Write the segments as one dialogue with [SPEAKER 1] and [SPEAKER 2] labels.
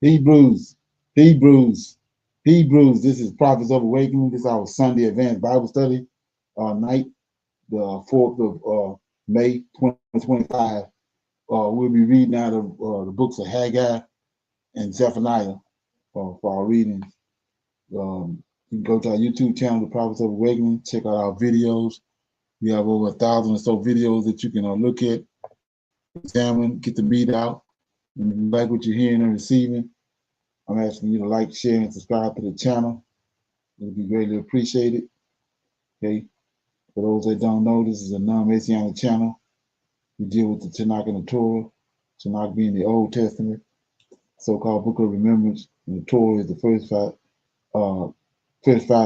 [SPEAKER 1] Hebrews, Hebrews, Hebrews. This is Prophets of Awakening. This is our Sunday Advanced Bible Study night, the 4th of May, 2025. We'll be reading out of the books of Haggai and Zephaniah for our readings. You can go to our YouTube channel, The Prophets of Awakening, check out our videos. We have over 1,000 or so videos that you can look at, examine, get the meat out. And if you like what you're hearing and receiving, I'm asking you to like, share, and subscribe to the channel. It'll be greatly appreciated. Okay. For those that don't know, this is a non-Messianic channel. We deal with the Tanakh and the Torah. Tanakh being the Old Testament, so-called Book of Remembrance, and the Torah is the first five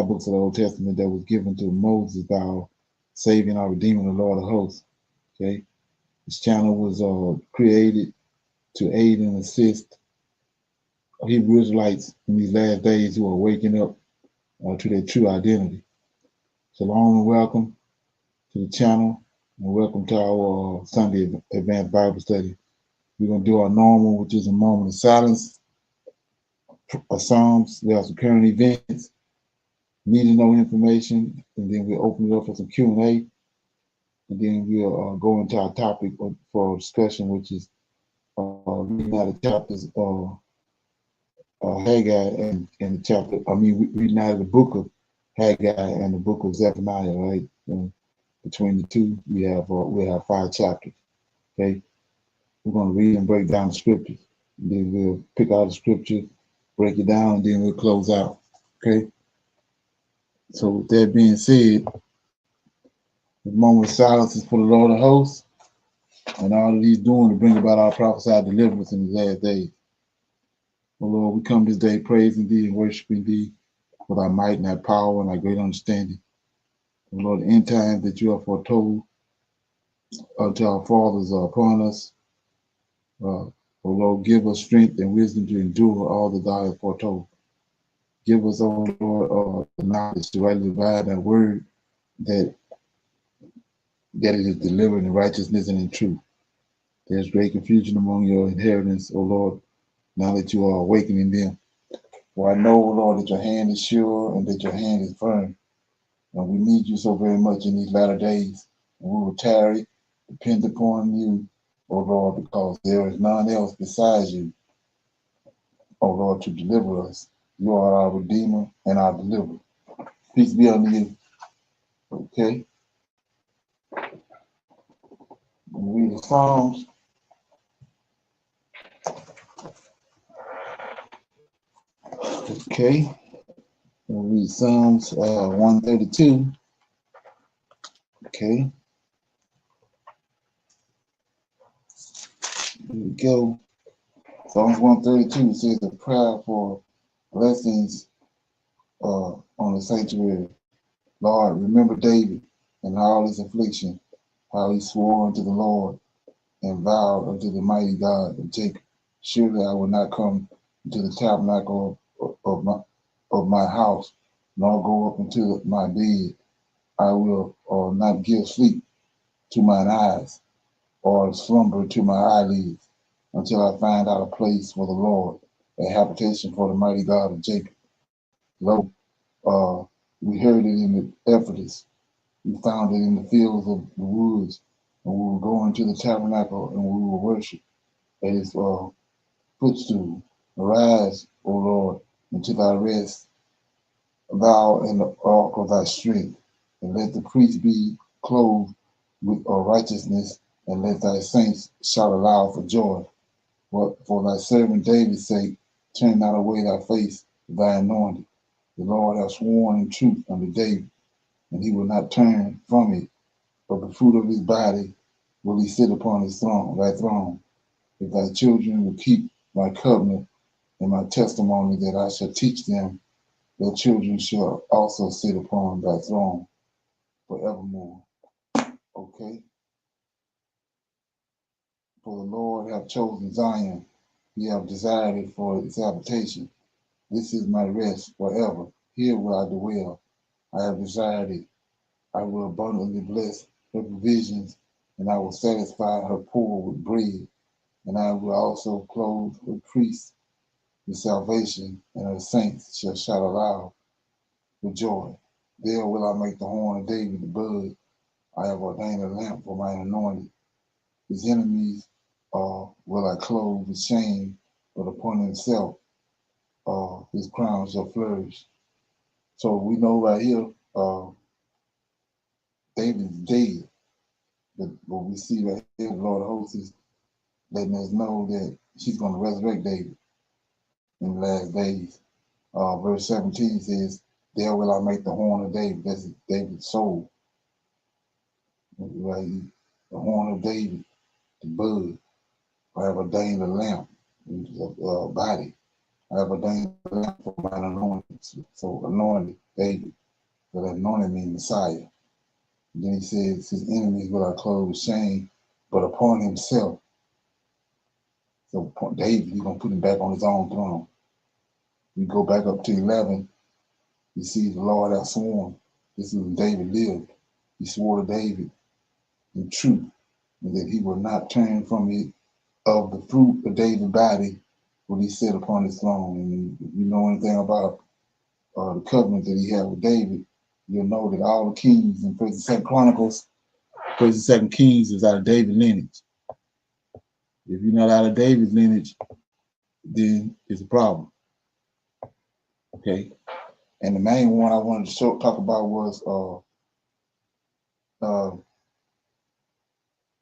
[SPEAKER 1] books of the Old Testament that was given to Moses by our Savior, our Redeemer, the Lord of Hosts. Okay. This channel was created to aid and assist Hebrew Israelites in these last days who are waking up to their true identity. Shalom and welcome to the channel, and welcome to our Sunday Advanced Bible Study. We're going to do our normal, which is a moment of silence, Psalms, we have some current events, need to know information, and then we'll open it up for some Q&A, and then we'll go into our topic for discussion, which is reading out the chapters of Haggai and the chapter, reading out of the book of Haggai and the book of Zephaniah, right? And between the two, we have 5 chapters. Okay, we're going to read and break down the scriptures. And then we'll pick out the scripture, break it down, and then we'll close out. Okay. So with that being said, the moment of silence is for the Lord of Hosts, and all that He's doing to bring about our prophesied deliverance in the last days. Oh Lord, we come this day praising Thee and worshiping Thee with our might and our power and our great understanding. Oh Lord, the end times that You have foretold unto our fathers are upon us. Oh Lord, give us strength and wisdom to endure all that Thou hast foretold. Give us, oh Lord, the knowledge to rightly divide Thy word, that it is delivered in righteousness and in truth. There's great confusion among Your inheritance, O Lord, now that You are awakening them. For I know, O Lord, that Your hand is sure and that Your hand is firm. And we need You so very much in these latter days. And we will tarry, depend upon You, O Lord, because there is none else besides You, O Lord, to deliver us. You are our Redeemer and our Deliverer. Peace be unto You. Okay. We read the Psalms. Okay. We'll read Psalms 132. Okay. Here we go. Psalms 132 says a prayer for blessings on the sanctuary. Lord, remember David and all his affliction, how he swore unto the Lord and vowed unto the mighty God of Jacob. Surely I will not come into the tabernacle of my house, nor go up into my bed. I will not give sleep to mine eyes, or slumber to my eyelids, until I find out a place for the Lord, a habitation for the mighty God of Jacob. Lo, we heard it in the Ephesus, we found it in the fields of the woods, and we will go into the tabernacle and we will worship at His footstool. Arise, O Lord, into Thy rest, Thou in the ark of Thy strength, and let the priests be clothed with righteousness, and let Thy saints shout aloud for joy. For Thy servant David's sake, turn not away Thy face to Thy anointed. The Lord hath sworn in truth unto David, and He will not turn from it. But the fruit of His body will He sit upon His throne, Thy throne. If Thy children will keep My covenant and My testimony that I shall teach them, their children shall also sit upon Thy throne forevermore. Okay. For the Lord hath chosen Zion, He hath desired it for His habitation. This is my rest forever. Here will I dwell. I have desired it. I will abundantly bless her provisions, and I will satisfy her poor with bread, and I will also clothe her priests The salvation and the saints shall shout aloud with joy. There will I make the horn of David the bud. I have ordained a lamp for my anointed. His enemies will I clothe with shame, but upon himself his crown shall flourish. So we know right here, David is dead. But what we see right here, the Lord of hosts is letting us know that he's going to resurrect David in the last days. Verse 17 says, there will I make the horn of David. That's David's soul. Right? The horn of David, the bud. I have ordained a lamp, body. I have ordained a lamp for mine anointed. So anointed David. So that anointed means Messiah. And then he says, his enemies will I clothe with shame, but upon himself. So David, he's going to put him back on his own throne. We go back up to 11. You see the Lord hath sworn. This is when David lived. He swore to David in truth, and that he will not turn from it of the fruit of David's body when he sat upon his throne. And if you know anything about the covenant that he had with David, you'll know that all the kings in 1st and 2nd Chronicles, 1st and 2nd Kings is out of David's lineage. If you're not out of David's lineage, then it's a problem. Okay. And the main one I wanted to talk about was let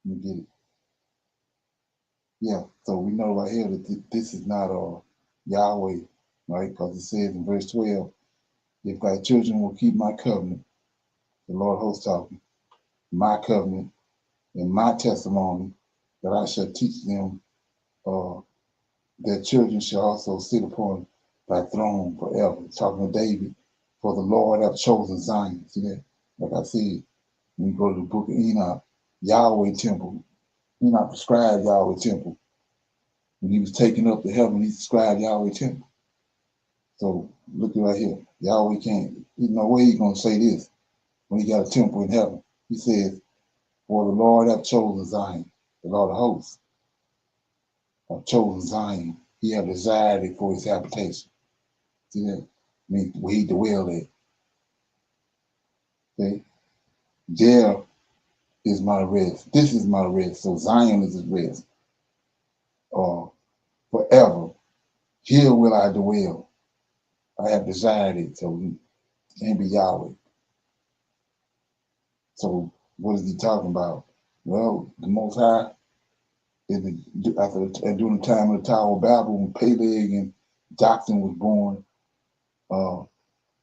[SPEAKER 1] me get it. Yeah, so we know right here that this is not Yahweh, right? Because it says in verse 12, if thy children will keep my covenant, the Lord hosts talking, my covenant and my testimony, that I shall teach them, their children shall also sit upon thy throne forever. Talking to David, for the Lord hath chosen Zion. See that? Like I said, when you go to the book of Enoch, Yahweh temple, Enoch described Yahweh temple. When he was taken up to heaven, he described Yahweh temple. So look right here. Yahweh can't, there's no way he's going to say this when he got a temple in heaven. He says, for the Lord hath chosen Zion, the Lord of hosts hath chosen Zion. He hath desired it for his habitation. See that? I mean, where he dwelled at. Okay? There is my rest. This is my rest. So Zion is his rest. Forever. Here will I dwell. I have desired it. So he can't be Yahweh. So what is he talking about? Well, the Most High, during the time of the Tower of Babel, when Peleg and Joktan was born,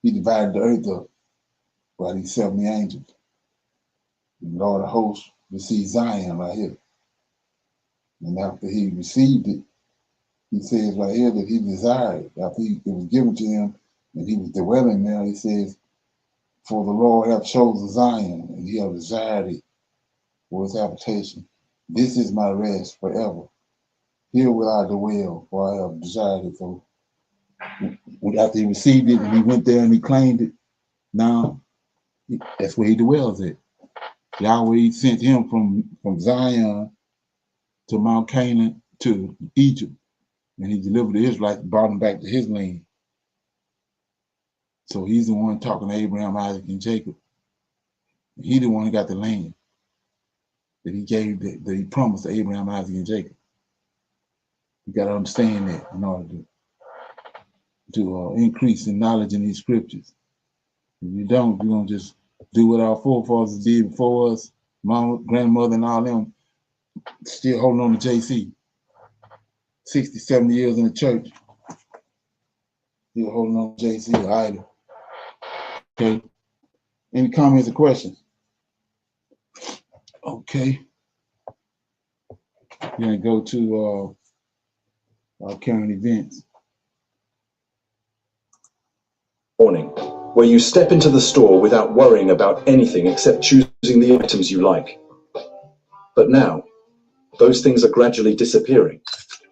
[SPEAKER 1] he divided the earth up by these 70 angels. The Lord of hosts received Zion right here. And after he received it, he says right here that he desired, after it was given to him and he was dwelling there, he says, for the Lord hath chosen Zion, and he hath desired it for his habitation. This is my rest forever. Here will I dwell, for I have desired it. So after he received it and he went there and he claimed it, now that's where he dwells at. Yahweh sent him from Zion to Mount Canaan to Egypt, and he delivered the Israelites, brought them back to his land. So he's the one talking to Abraham, Isaac, and Jacob. He the one who got the land that he gave, that he promised to Abraham, Isaac, and Jacob. You got to understand that in order to increase in knowledge in these scriptures. If you don't, you're going to just do what our forefathers did before us, mama, grandmother, and all them, still holding on to JC. 60, 70 years in the church, still holding on to JC or idol. Okay. Any comments or questions? Okay. We're going to go to our current events.
[SPEAKER 2] Morning, where you step into the store without worrying about anything except choosing the items you like. But now, those things are gradually disappearing.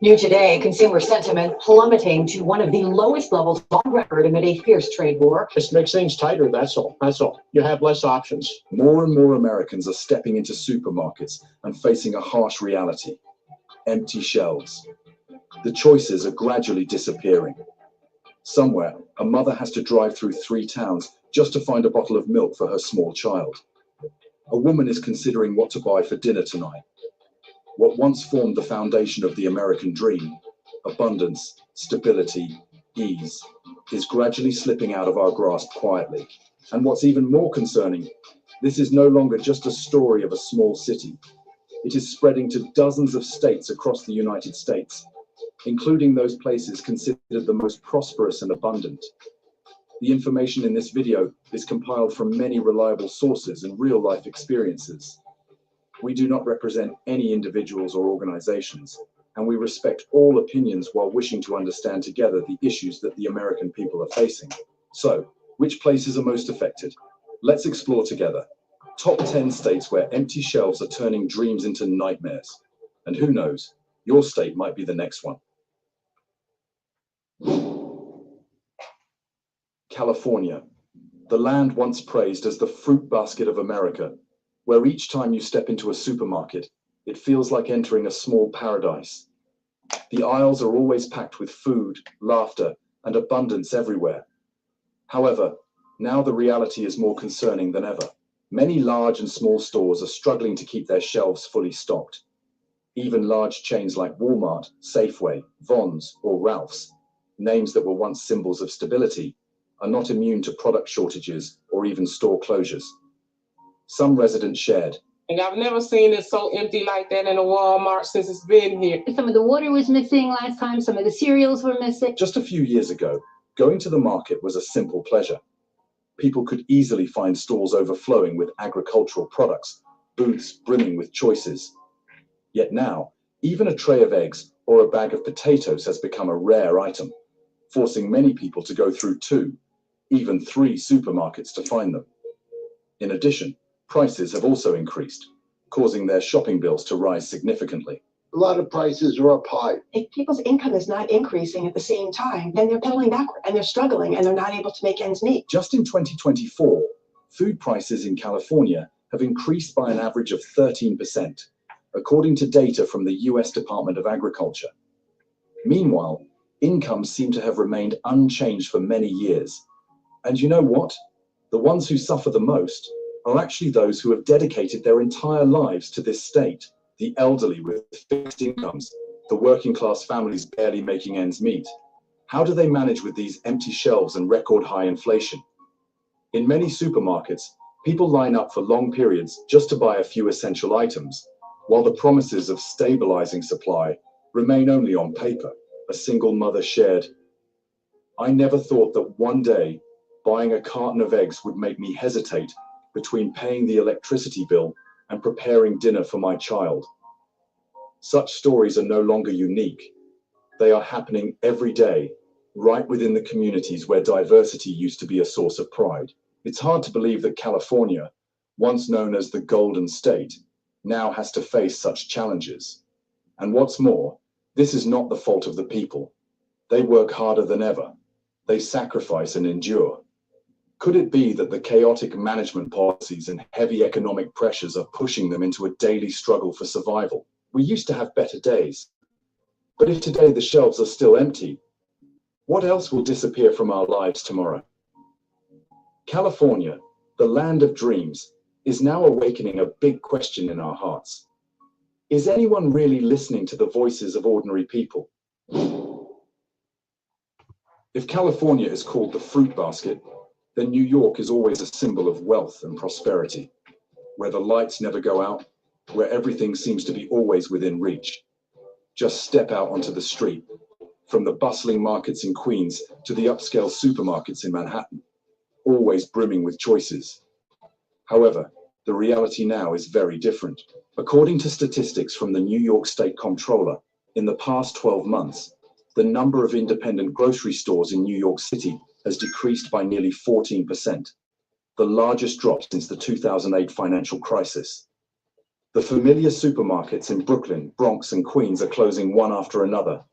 [SPEAKER 3] New today, consumer sentiment plummeting to one of the lowest levels on record amid a fierce trade war.
[SPEAKER 4] Just makes things tighter, that's all. That's all. You have less options.
[SPEAKER 2] More and more Americans are stepping into supermarkets and facing a harsh reality: empty shelves. The choices are gradually disappearing. Somewhere, a mother has to drive through 3 towns just to find a bottle of milk for her small child. A woman is considering what to buy for dinner tonight. What once formed the foundation of the American dream, abundance, stability, ease, is gradually slipping out of our grasp quietly. And what's even more concerning, this is no longer just a story of a small city. It is spreading to dozens of states across the United States, including those places considered the most prosperous and abundant. The information in this video is compiled from many reliable sources and real-life experiences. We do not represent any individuals or organizations, and we respect all opinions while wishing to understand together the issues that the American people are facing. So, which places are most affected? Let's explore together. Top 10 states where empty shelves are turning dreams into nightmares. And who knows, your state might be the next one. California, the land once praised as the fruit basket of America, where each time you step into a supermarket, it feels like entering a small paradise. The aisles are always packed with food, laughter, and abundance everywhere. However, now the reality is more concerning than ever. Many large and small stores are struggling to keep their shelves fully stocked. Even large chains like Walmart, Safeway, Vons, or Ralph's, names that were once symbols of stability, are not immune to product shortages or even store closures. Some residents shared,
[SPEAKER 5] And I've never seen it so empty like that in a Walmart since it's been here.
[SPEAKER 6] Some of the water was missing last time, some of the cereals were missing.
[SPEAKER 2] Just a few years ago, going to the market was a simple pleasure. People could easily find stalls overflowing with agricultural products, booths brimming with choices. Yet now, even a tray of eggs or a bag of potatoes has become a rare item, forcing many people to go through 2, even 3 supermarkets to find them. In addition, prices have also increased, causing their shopping bills to rise significantly.
[SPEAKER 7] A lot of prices are up high.
[SPEAKER 8] If people's income is not increasing at the same time, then they're pedaling backward and they're struggling and they're not able to make ends meet.
[SPEAKER 2] Just in 2024, food prices in California have increased by an average of 13%, according to data from the US Department of Agriculture. Meanwhile, incomes seem to have remained unchanged for many years. And you know what? The ones who suffer the most are actually those who have dedicated their entire lives to this state. The elderly with fixed incomes, the working class families barely making ends meet. How do they manage with these empty shelves and record high inflation? In many supermarkets, people line up for long periods just to buy a few essential items, while the promises of stabilizing supply remain only on paper. A single mother shared, "I never thought that one day buying a carton of eggs would make me hesitate between paying the electricity bill and preparing dinner for my child." Such stories are no longer unique. They are happening every day, right within the communities where diversity used to be a source of pride. It's hard to believe that California, once known as the Golden State, now has to face such challenges. And what's more, this is not the fault of the people. They work harder than ever. They sacrifice and endure. Could it be that the chaotic management policies and heavy economic pressures are pushing them into a daily struggle for survival? We used to have better days. But if today the shelves are still empty, what else will disappear from our lives tomorrow? California, the land of dreams, is now awakening a big question in our hearts. Is anyone really listening to the voices of ordinary people? If California is called the fruit basket, then New York is always a symbol of wealth and prosperity, where the lights never go out, where everything seems to be always within reach. Just step out onto the street, from the bustling markets in Queens to the upscale supermarkets in Manhattan, always brimming with choices. However, the reality now is very different. According to statistics from the New York State Comptroller, in the past 12 months, the number of independent grocery stores in New York City has decreased by nearly 14%, the largest drop since the 2008 financial crisis. The familiar supermarkets in Brooklyn, Bronx, and Queens are closing one after another,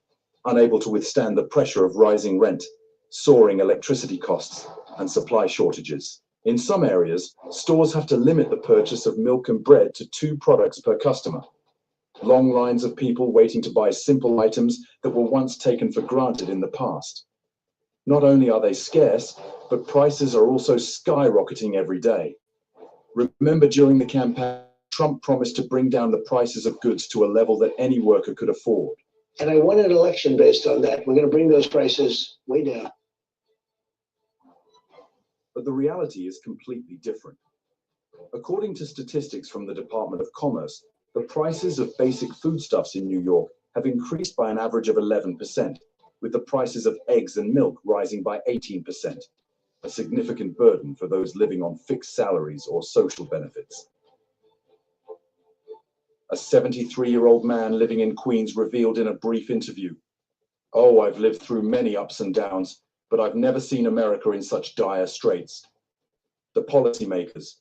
[SPEAKER 2] unable to withstand the pressure of rising rent, soaring electricity costs, and supply shortages. In some areas, stores have to limit the purchase of milk and bread to 2 products per customer. Long lines of people waiting to buy simple items that were once taken for granted in the past. Not only are they scarce, but prices are also skyrocketing every day. Remember, during the campaign, Trump promised to bring down the prices of goods to a level that any worker could afford.
[SPEAKER 7] And I won an election based on that. We're going to bring those prices way down.
[SPEAKER 2] But the reality is completely different. According to statistics from the Department of Commerce, the prices of basic foodstuffs in New York have increased by an average of 11%, with the prices of eggs and milk rising by 18%, a significant burden for those living on fixed salaries or social benefits. A 73-year-old man living in Queens revealed in a brief interview, "Oh, I've lived through many ups and downs, but I've never seen America in such dire straits. The policymakers,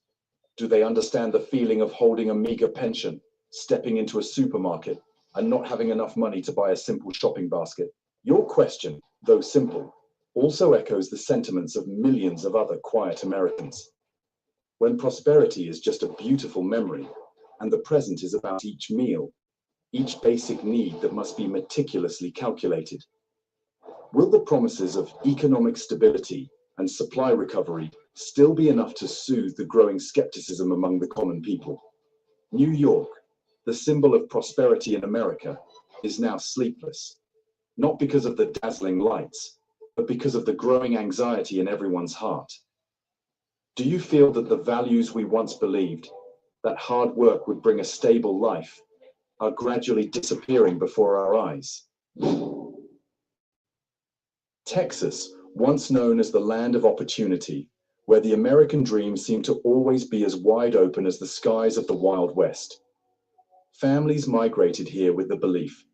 [SPEAKER 2] do they understand the feeling of holding a meager pension, stepping into a supermarket, and not having enough money to buy a simple shopping basket?" Your question, though simple, also echoes the sentiments of millions of other quiet Americans. When prosperity is just a beautiful memory, and the present is about each meal, each basic need that must be meticulously calculated, will the promises of economic stability and supply recovery still be enough to soothe the growing skepticism among the common people? New York, the symbol of prosperity in America, is now sleepless, not because of the dazzling lights, but because of the growing anxiety in everyone's heart. Do you feel that the values we once believed, that hard work would bring a stable life, are gradually disappearing before our eyes? Texas, once known as the land of opportunity, where the American dream seemed to always be as wide open as the skies of the Wild West. Families migrated here with the belief,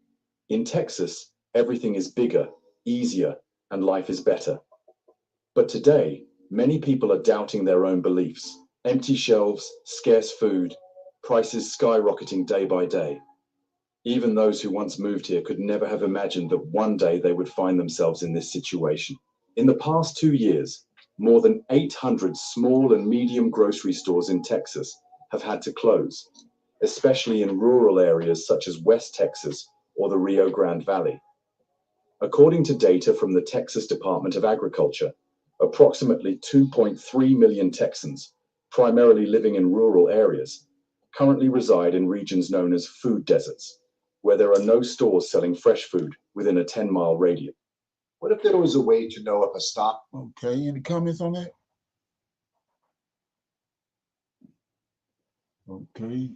[SPEAKER 2] in Texas, everything is bigger, easier, and life is better. But today, many people are doubting their own beliefs. Empty shelves, scarce food, prices skyrocketing day by day. Even those who once moved here could never have imagined that one day they would find themselves in this situation. In the past 2 years, more than 800 small and medium grocery stores in Texas have had to close, especially in rural areas such as West Texas or the Rio Grande Valley. According to data from the Texas Department of Agriculture, approximately 2.3 million Texans, primarily living in rural areas, currently reside in regions known as food deserts, where there are no stores selling fresh food within a 10-mile radius.
[SPEAKER 9] What if there was a way to know if a stock?
[SPEAKER 1] Okay, any comments on that? Okay.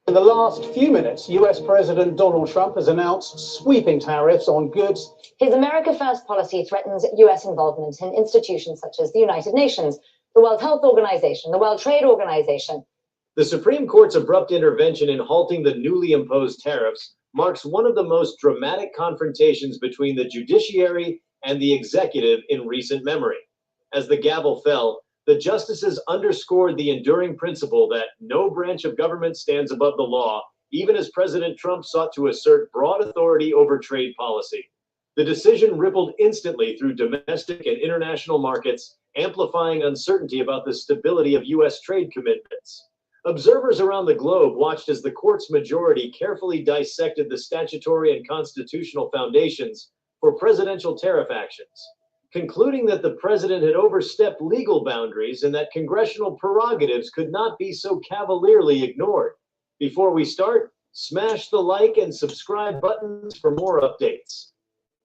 [SPEAKER 10] In the last few minutes, US President Donald Trump has announced sweeping tariffs on goods.
[SPEAKER 3] His America First policy threatens US involvement in institutions such as the United Nations, the World Health Organization, the World Trade Organization.
[SPEAKER 11] The Supreme Court's abrupt intervention in halting the newly imposed tariffs marks one of the most dramatic confrontations between the judiciary and the executive in recent memory. As the gavel fell, the justices underscored the enduring principle that no branch of government stands above the law, even as President Trump sought to assert broad authority over trade policy. The decision rippled instantly through domestic and international markets, amplifying uncertainty about the stability of US trade commitments. Observers around the globe watched as the court's majority carefully dissected the statutory and constitutional foundations for presidential tariff actions, concluding that the president had overstepped legal boundaries and that congressional prerogatives could not be so cavalierly ignored. Before we start, smash the like and subscribe buttons for more updates.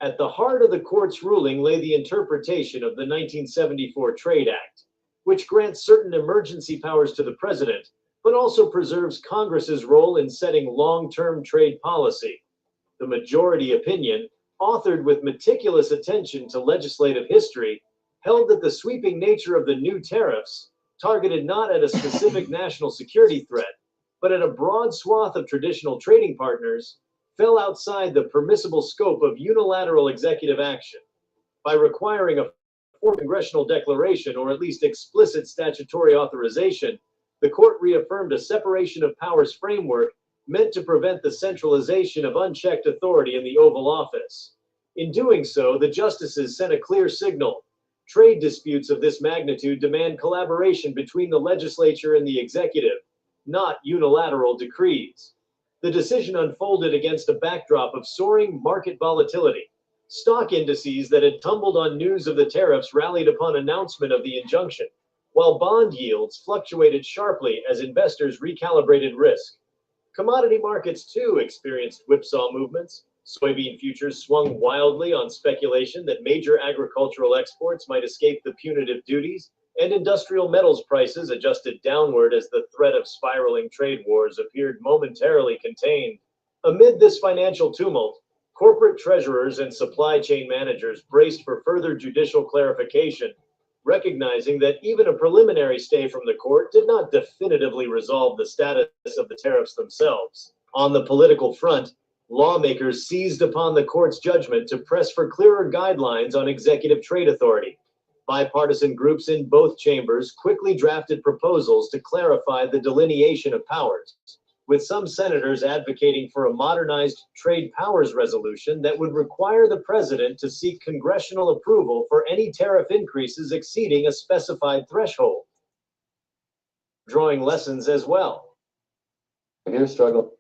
[SPEAKER 11] At the heart of the court's ruling lay the interpretation of the 1974 Trade Act, which grants certain emergency powers to the president, but also preserves Congress's role in setting long-term trade policy. The majority opinion, authored with meticulous attention to legislative history, held that the sweeping nature of the new tariffs, targeted not at a specific national security threat, but at a broad swath of traditional trading partners, fell outside the permissible scope of unilateral executive action. By requiring a formal congressional declaration or at least explicit statutory authorization, the court reaffirmed a separation of powers framework meant to prevent the centralization of unchecked authority in the Oval Office. In doing so, the justices sent a clear signal. Trade disputes of this magnitude demand collaboration between the legislature and the executive, not unilateral decrees. The decision unfolded against a backdrop of soaring market volatility. Stock indices that had tumbled on news of the tariffs rallied upon announcement of the injunction, while bond yields fluctuated sharply as investors recalibrated risk. Commodity markets too experienced whipsaw movements. Soybean futures swung wildly on speculation that major agricultural exports might escape the punitive duties, and industrial metals prices adjusted downward as the threat of spiraling trade wars appeared momentarily contained. Amid this financial tumult, corporate treasurers and supply chain managers braced for further judicial clarification, recognizing that even a preliminary stay from the court did not definitively resolve the status of the tariffs themselves. On the political front, lawmakers seized upon the court's judgment to press for clearer guidelines on executive trade authority. Bipartisan groups in both chambers quickly drafted proposals to clarify the delineation of powers, with some senators advocating for a modernized trade powers resolution that would require the president to seek congressional approval for any tariff increases exceeding a specified threshold. Drawing lessons as well. Here's struggle.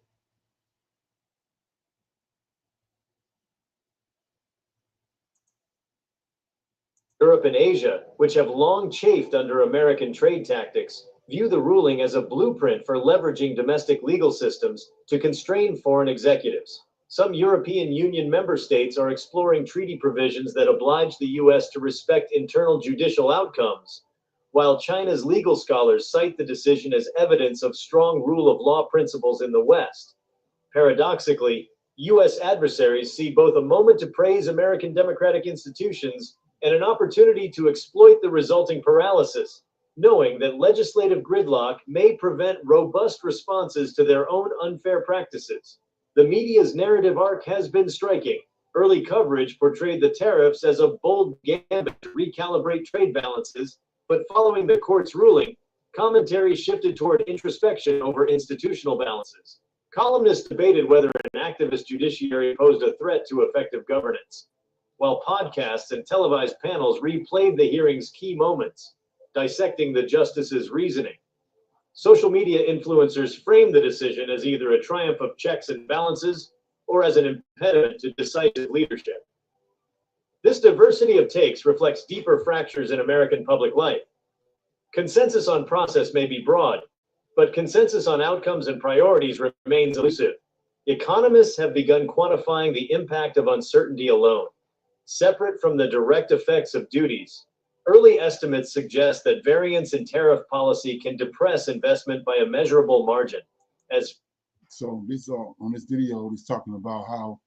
[SPEAKER 11] Europe and Asia, which have long chafed under American trade tactics, view the ruling as a blueprint for leveraging domestic legal systems to constrain foreign executives. Some European Union member states are exploring treaty provisions that oblige the U.S. to respect internal judicial outcomes, while China's legal scholars cite the decision as evidence of strong rule of law principles in the West. Paradoxically, U.S. adversaries see both a moment to praise American democratic institutions and an opportunity to exploit the resulting paralysis, knowing that legislative gridlock may prevent robust responses to their own unfair practices. The media's narrative arc has been striking. Early coverage portrayed the tariffs as a bold gambit to recalibrate trade balances, but following the court's ruling, commentary shifted toward introspection over institutional balances. Columnists debated whether an activist judiciary posed a threat to effective governance, while podcasts and televised panels replayed the hearing's key moments, dissecting the justice's reasoning. Social media influencers framed the decision as either a triumph of checks and balances or as an impediment to decisive leadership. This diversity of takes reflects deeper fractures in American public life. Consensus on process may be broad, but consensus on outcomes and priorities remains elusive. Economists have begun quantifying the impact of uncertainty alone. Separate from the direct effects of duties, early estimates suggest that variance in tariff policy can depress investment by a measurable margin.
[SPEAKER 1] So this on this video, he's talking about how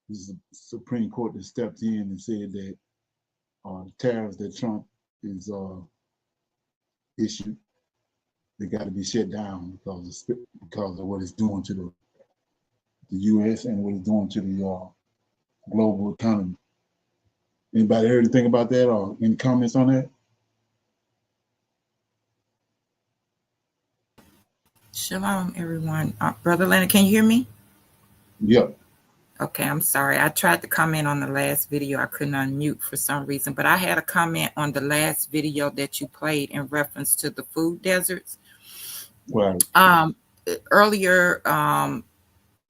[SPEAKER 1] the Supreme Court has stepped in and said that the tariffs that Trump is issued, they got to be shut down because of what it's doing to the U.S. and what it's doing to the global economy. Anybody heard anything about that or any comments on that?
[SPEAKER 12] Shalom, everyone. Brother Leonard, can you hear me?
[SPEAKER 1] Yep.
[SPEAKER 12] Okay, I'm sorry. I tried to comment on the last video. I couldn't unmute for some reason, but I had a comment on the last video that you played in reference to the food deserts.
[SPEAKER 1] Right.
[SPEAKER 12] Earlier,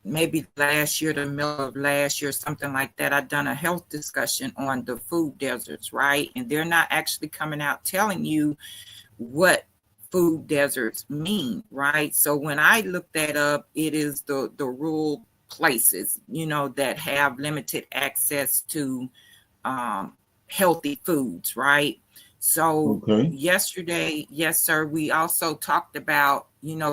[SPEAKER 12] maybe last year, the middle of last year, something like that, I'd done a health discussion on the food deserts, right? And they're not actually coming out telling you what food deserts mean, right? So when I looked that up, it is the rural places, that have limited access to healthy foods, right? So yesterday, yes, sir, we also talked about,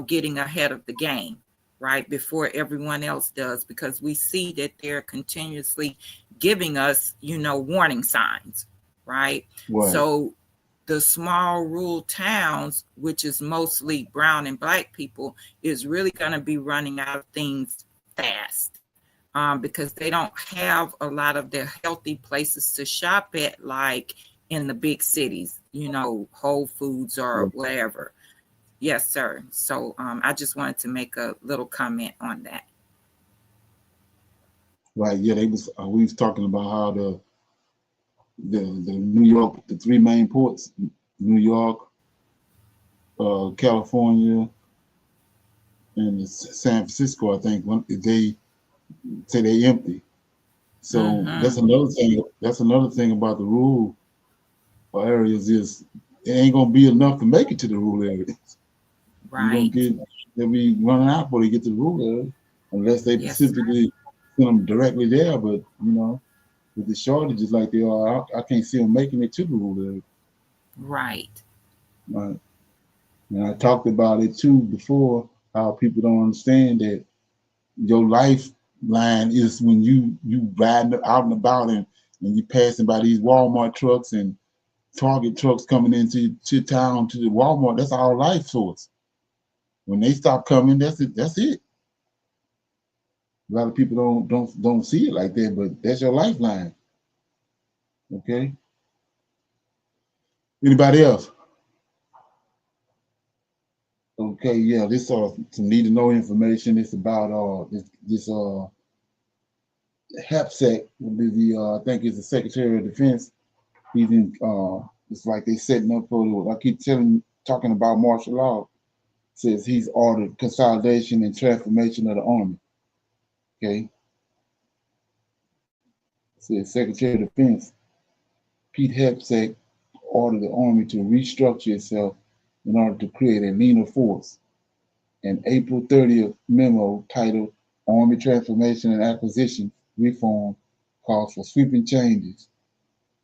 [SPEAKER 12] getting ahead of the game, right, before everyone else does, because we see that they're continuously giving us, warning signs, right? So the small rural towns, which is mostly brown and black people, is really going to be running out of things fast because they don't have a lot of their healthy places to shop at, like in the big cities, Whole Foods or whatever. Yes, sir. So I just wanted to make a little comment on that.
[SPEAKER 1] Right. Yeah, we was talking about how the New York, the three main ports, New York, California, and San Francisco. I think they say they empty. So that's another thing. That's another thing about the rural areas is it ain't gonna be enough to make it to the rural areas.
[SPEAKER 12] Right.
[SPEAKER 1] They'll be running out before they get to the rural area, unless they specifically send them directly there. But with the shortages like they are, I can't see them making it to the rural area.
[SPEAKER 12] Right.
[SPEAKER 1] Right. And I talked about it too before, how people don't understand that your lifeline is when you riding out and about and you passing by these Walmart trucks and Target trucks coming into town to the Walmart. That's our life source. When they stop coming, that's it. That's it. A lot of people don't see it like that, but that's your lifeline. Okay. Anybody else? Okay, yeah, this some need to know information. It's about this HAPSEC will be the I think it's the Secretary of Defense. He's in it's like they setting up for I keep talking about martial law. Says he's ordered consolidation and transformation of the Army. Okay. Says Secretary of Defense Pete Hegseth ordered the Army to restructure itself in order to create a leaner force. An April 30th memo titled Army Transformation and Acquisition Reform calls for sweeping changes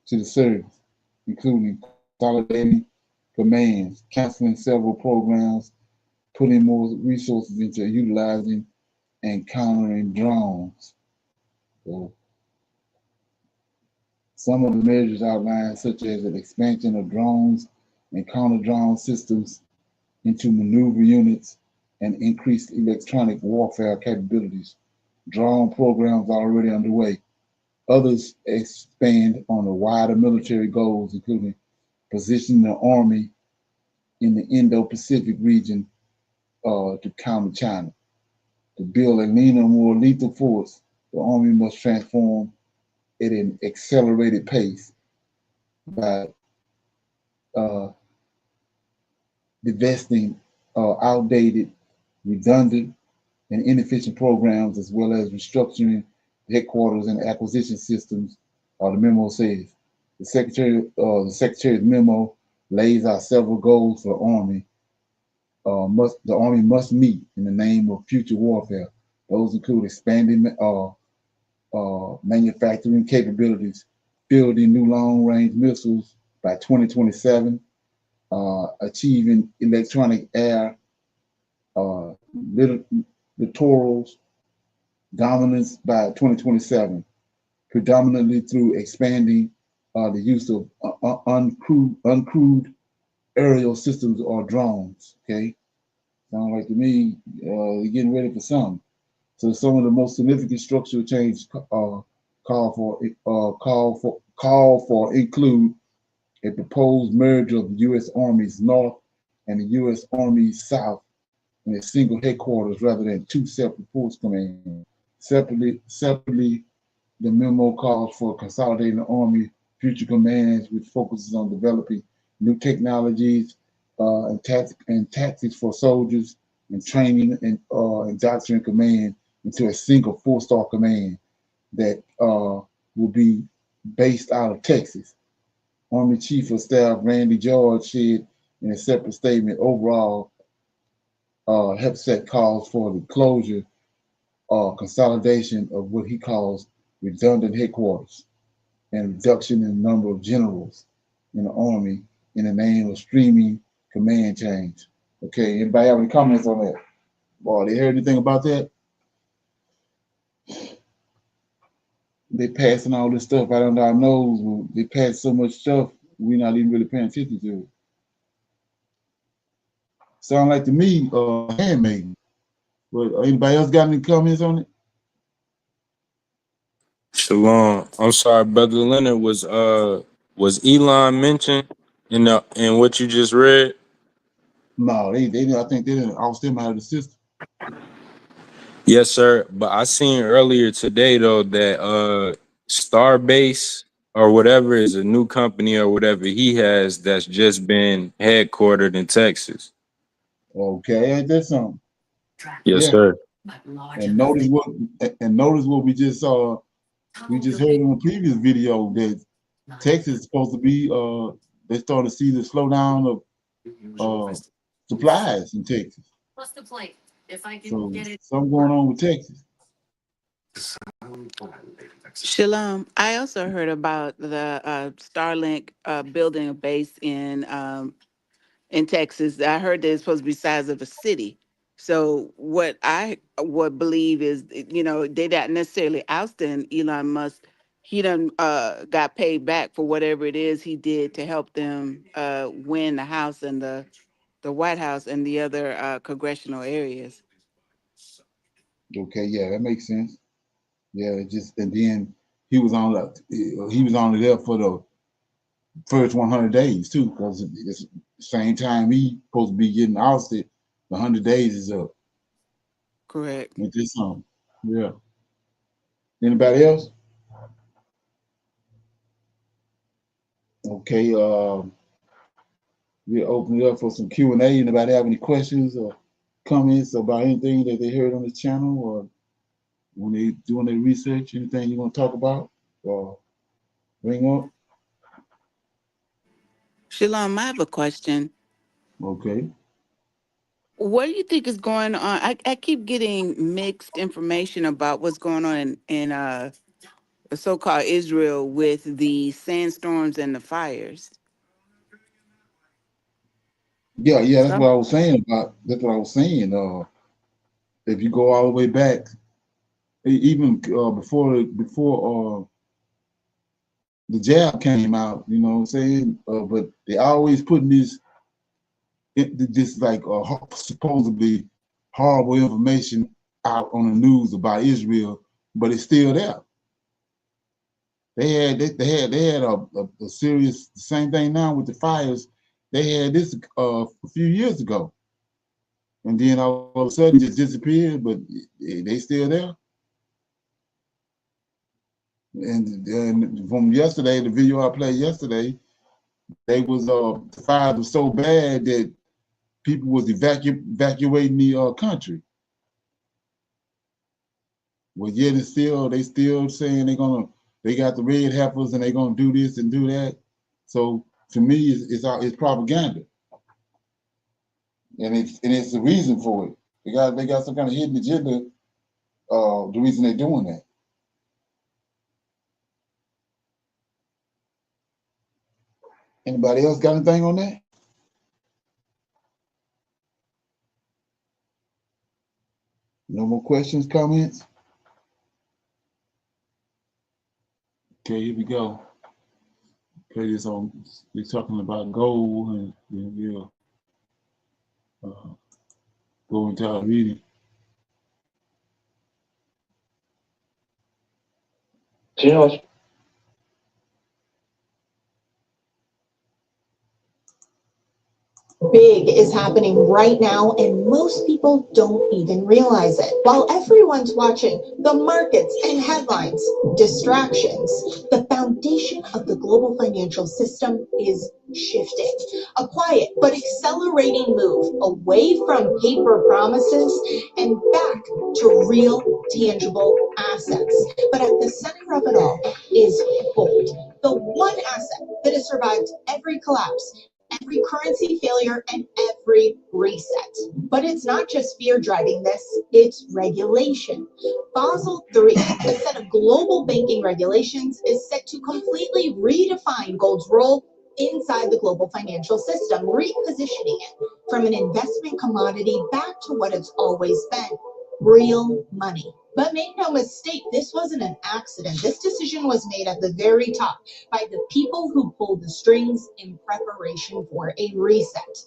[SPEAKER 1] to the service, including consolidating commands, canceling several programs, putting more resources into utilizing and countering drones. So, some of the measures outlined, such as an expansion of drones and counter-drone systems into maneuver units and increased electronic warfare capabilities. Drone programs are already underway. Others expand on the wider military goals, including positioning the Army in the Indo-Pacific region to counter China. To build a leaner, more lethal force, the Army must transform at an accelerated pace by divesting outdated, redundant, and inefficient programs, as well as restructuring headquarters and acquisition systems. The memo says the Secretary's memo lays out several goals for the Army. The Army must meet in the name of future warfare. Those include expanding manufacturing capabilities, building new long-range missiles by 2027, achieving electronic air littorals dominance by 2027, predominantly through expanding the use of uncrewed aerial systems or drones. Okay, sound like to me you're getting ready for something. So some of the most significant structural change call for include a proposed merger of the U.S. Army's North and the U.S. Army's South in a single headquarters rather than two separate force commands. Separately, the memo calls for consolidating the Army future commands, which focuses on developing new technologies and tactics for soldiers and training and doctrine command into a single four-star command that will be based out of Texas. Army Chief of Staff Randy George said in a separate statement, overall, HEPSET calls for the closure or consolidation of what he calls redundant headquarters and reduction in the number of generals in the Army in the name of streaming command change. Okay, anybody have any comments on that? Boy, they heard anything about that? They passing all this stuff right under our nose. They pass so much stuff, we're not even really paying attention to it. Sound like to me, handmaiden. But anybody else got any comments on it?
[SPEAKER 13] Shalom. I'm sorry, Brother Leonard, was Elon mentioned in what you just read?
[SPEAKER 1] No, they I think they didn't oust him out of the system.
[SPEAKER 13] Yes, sir. But I seen earlier today though that Starbase or whatever is a new company or whatever he has that's just been headquartered in Texas.
[SPEAKER 1] Okay, ain't that something?
[SPEAKER 13] Yes,
[SPEAKER 1] Yeah.
[SPEAKER 13] sir.
[SPEAKER 1] And notice what we just saw. We just heard in a previous video that Texas is supposed to be. They started to see the slowdown of supplies in Texas. So something going on with Texas.
[SPEAKER 14] Shalom. I also heard about the Starlink building a base in Texas. I heard that it's supposed to be the size of a city. So what I would believe is, they not necessarily ousting Elon Musk. He done got paid back for whatever it is he did to help them win the House and the White House and the other congressional areas.
[SPEAKER 1] Okay, yeah, that makes sense. Yeah, and then he was only there for the first 100 days too, because it's the same time he supposed to be getting ousted. The 100 days is up.
[SPEAKER 14] Correct.
[SPEAKER 1] With this song, yeah. Anybody else? Okay, we'll open it up for some Q&A. Anybody have any questions or comments about anything that they heard on the channel, or when they doing their research, anything you want to talk about or bring up?
[SPEAKER 14] Shalom, I have a question.
[SPEAKER 1] Okay.
[SPEAKER 14] What do you think is going on? I keep getting mixed information about what's going on in the so-called Israel with the sandstorms and the fires.
[SPEAKER 1] Yeah, that's what I was saying about. That's what I was saying. If you go all the way back, even before the jab came out, you know what I'm saying? But they always putting this like supposedly horrible information out on the news about Israel, but it's still there. They had a serious, the same thing now with the fires. They had this a few years ago, and then all of a sudden just disappeared, but they still there. And from yesterday, the video I played yesterday, they was the fires were so bad that people was evacuating the country. Well, yet they still saying they got the red heifers and they're gonna do this and do that. So to me, it's propaganda, and it's the reason for it. They got some kind of hidden agenda. The reason they're doing that. Anybody else got anything on that? No more questions, comments? Okay, here we go. Okay, we're talking about gold, and then we'll go into our reading.
[SPEAKER 8] Big is happening right now, and most people don't even realize it. While everyone's watching the markets and headlines, distractions, the foundation of the global financial system is shifting. A quiet but accelerating move away from paper promises and back to real, tangible assets. But at the center of it all is gold, the one asset that has survived every collapse, every currency failure, and every reset. But it's not just fear driving this, it's regulation. Basel III, a set of global banking regulations, is set to completely redefine gold's role inside the global financial system, repositioning it from an investment commodity back to what it's always been, real money. But make no mistake, this wasn't an accident. This decision was made at the very top by the people who pulled the strings in preparation for a reset.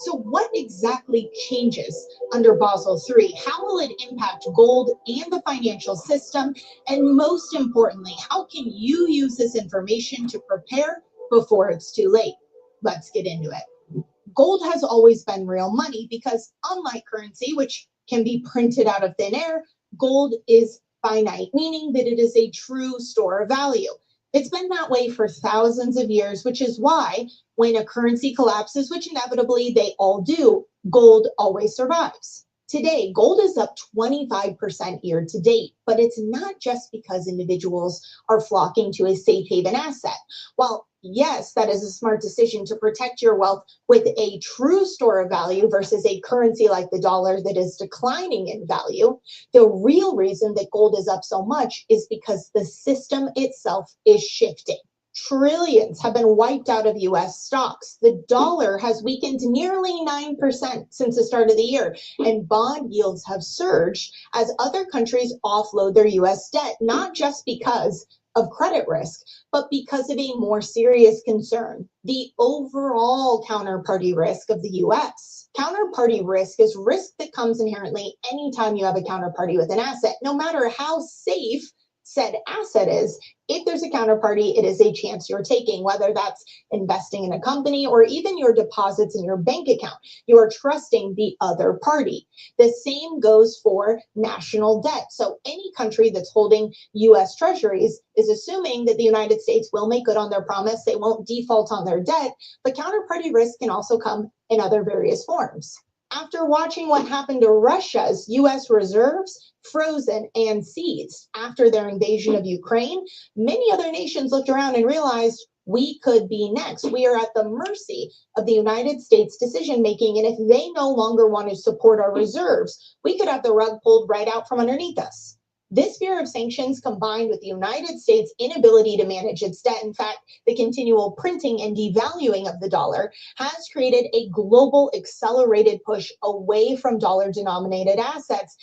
[SPEAKER 8] So what exactly changes under Basel III? How will it impact gold and the financial system? And most importantly, how can you use this information to prepare before it's too late? Let's get into it. Gold has always been real money because unlike currency, which can be printed out of thin air, gold is finite, meaning that it is a true store of value. It's been that way for thousands of years, which is why when a currency collapses, which inevitably they all do, gold always survives. Today, gold is up 25% year to date, but it's not just because individuals are flocking to a safe haven asset. While yes, that is a smart decision to protect your wealth with a true store of value versus a currency like the dollar that is declining in value, the real reason that gold is up so much is because the system itself is shifting. Trillions have been wiped out of US stocks. The dollar has weakened nearly 9% since the start of the year, and bond yields have surged as other countries offload their US debt, not just because of credit risk, but because of a more serious concern, the overall counterparty risk of the US. Counterparty risk is risk that comes inherently anytime you have a counterparty with an asset, no matter how safe said asset is. If there's a counterparty, it is a chance you're taking, whether that's investing in a company or even your deposits in your bank account. You are trusting the other party. The same goes for national debt. So any country that's holding US treasuries is assuming that the United States will make good on their promise. They won't default on their debt, but counterparty risk can also come in other various forms. After watching what happened to Russia's US reserves frozen and seized after their invasion of Ukraine, many other nations looked around and realized we could be next. We are at the mercy of the United States decision making, and if they no longer want to support our reserves, we could have the rug pulled right out from underneath us. This fear of sanctions, combined with the United States' inability to manage its debt, in fact, the continual printing and devaluing of the dollar, has created a global accelerated push away from dollar-denominated assets,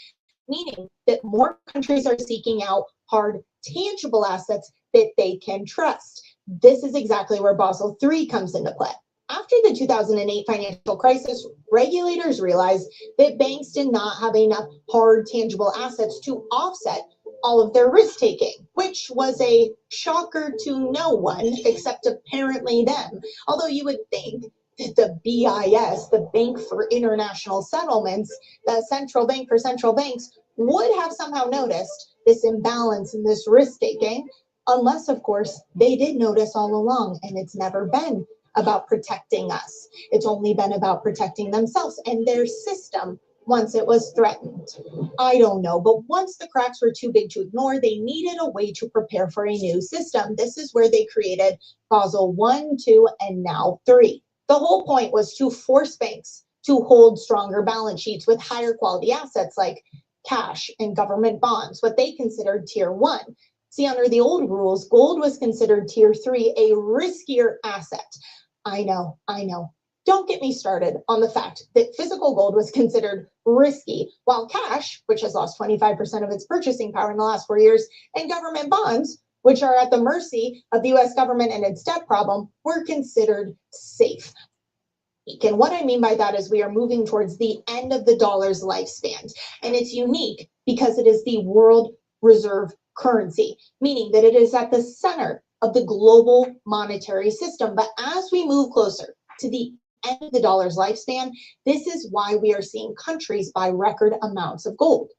[SPEAKER 8] meaning that more countries are seeking out hard, tangible assets that they can trust. This is exactly where Basel III comes into play. After the 2008 financial crisis, regulators realized that banks did not have enough hard, tangible assets to offset all of their risk-taking, which was a shocker to no one except apparently them. Although you would think that the BIS, the Bank for International Settlements, the central bank for central banks, would have somehow noticed this imbalance in this risk-taking, unless, of course, they did notice all along, and it's never been about protecting us. It's only been about protecting themselves and their system once it was threatened. I don't know, but once the cracks were too big to ignore, they needed a way to prepare for a new system. This is where they created Basel I, II, and now III. The whole point was to force banks to hold stronger balance sheets with higher quality assets like cash and government bonds, what they considered tier 1. See, under the old rules, gold was considered tier 3, a riskier asset. I know. Don't get me started on the fact that physical gold was considered risky, while cash, which has lost 25% of its purchasing power in the last 4 years, and government bonds, which are at the mercy of the US government and its debt problem, were considered safe. And what I mean by that is we are moving towards the end of the dollar's lifespan, and it's unique because it is the world reserve currency, meaning that it is at the center of the global monetary system. But as we move closer to the end of the dollar's lifespan, this is why we are seeing countries buy record amounts of gold.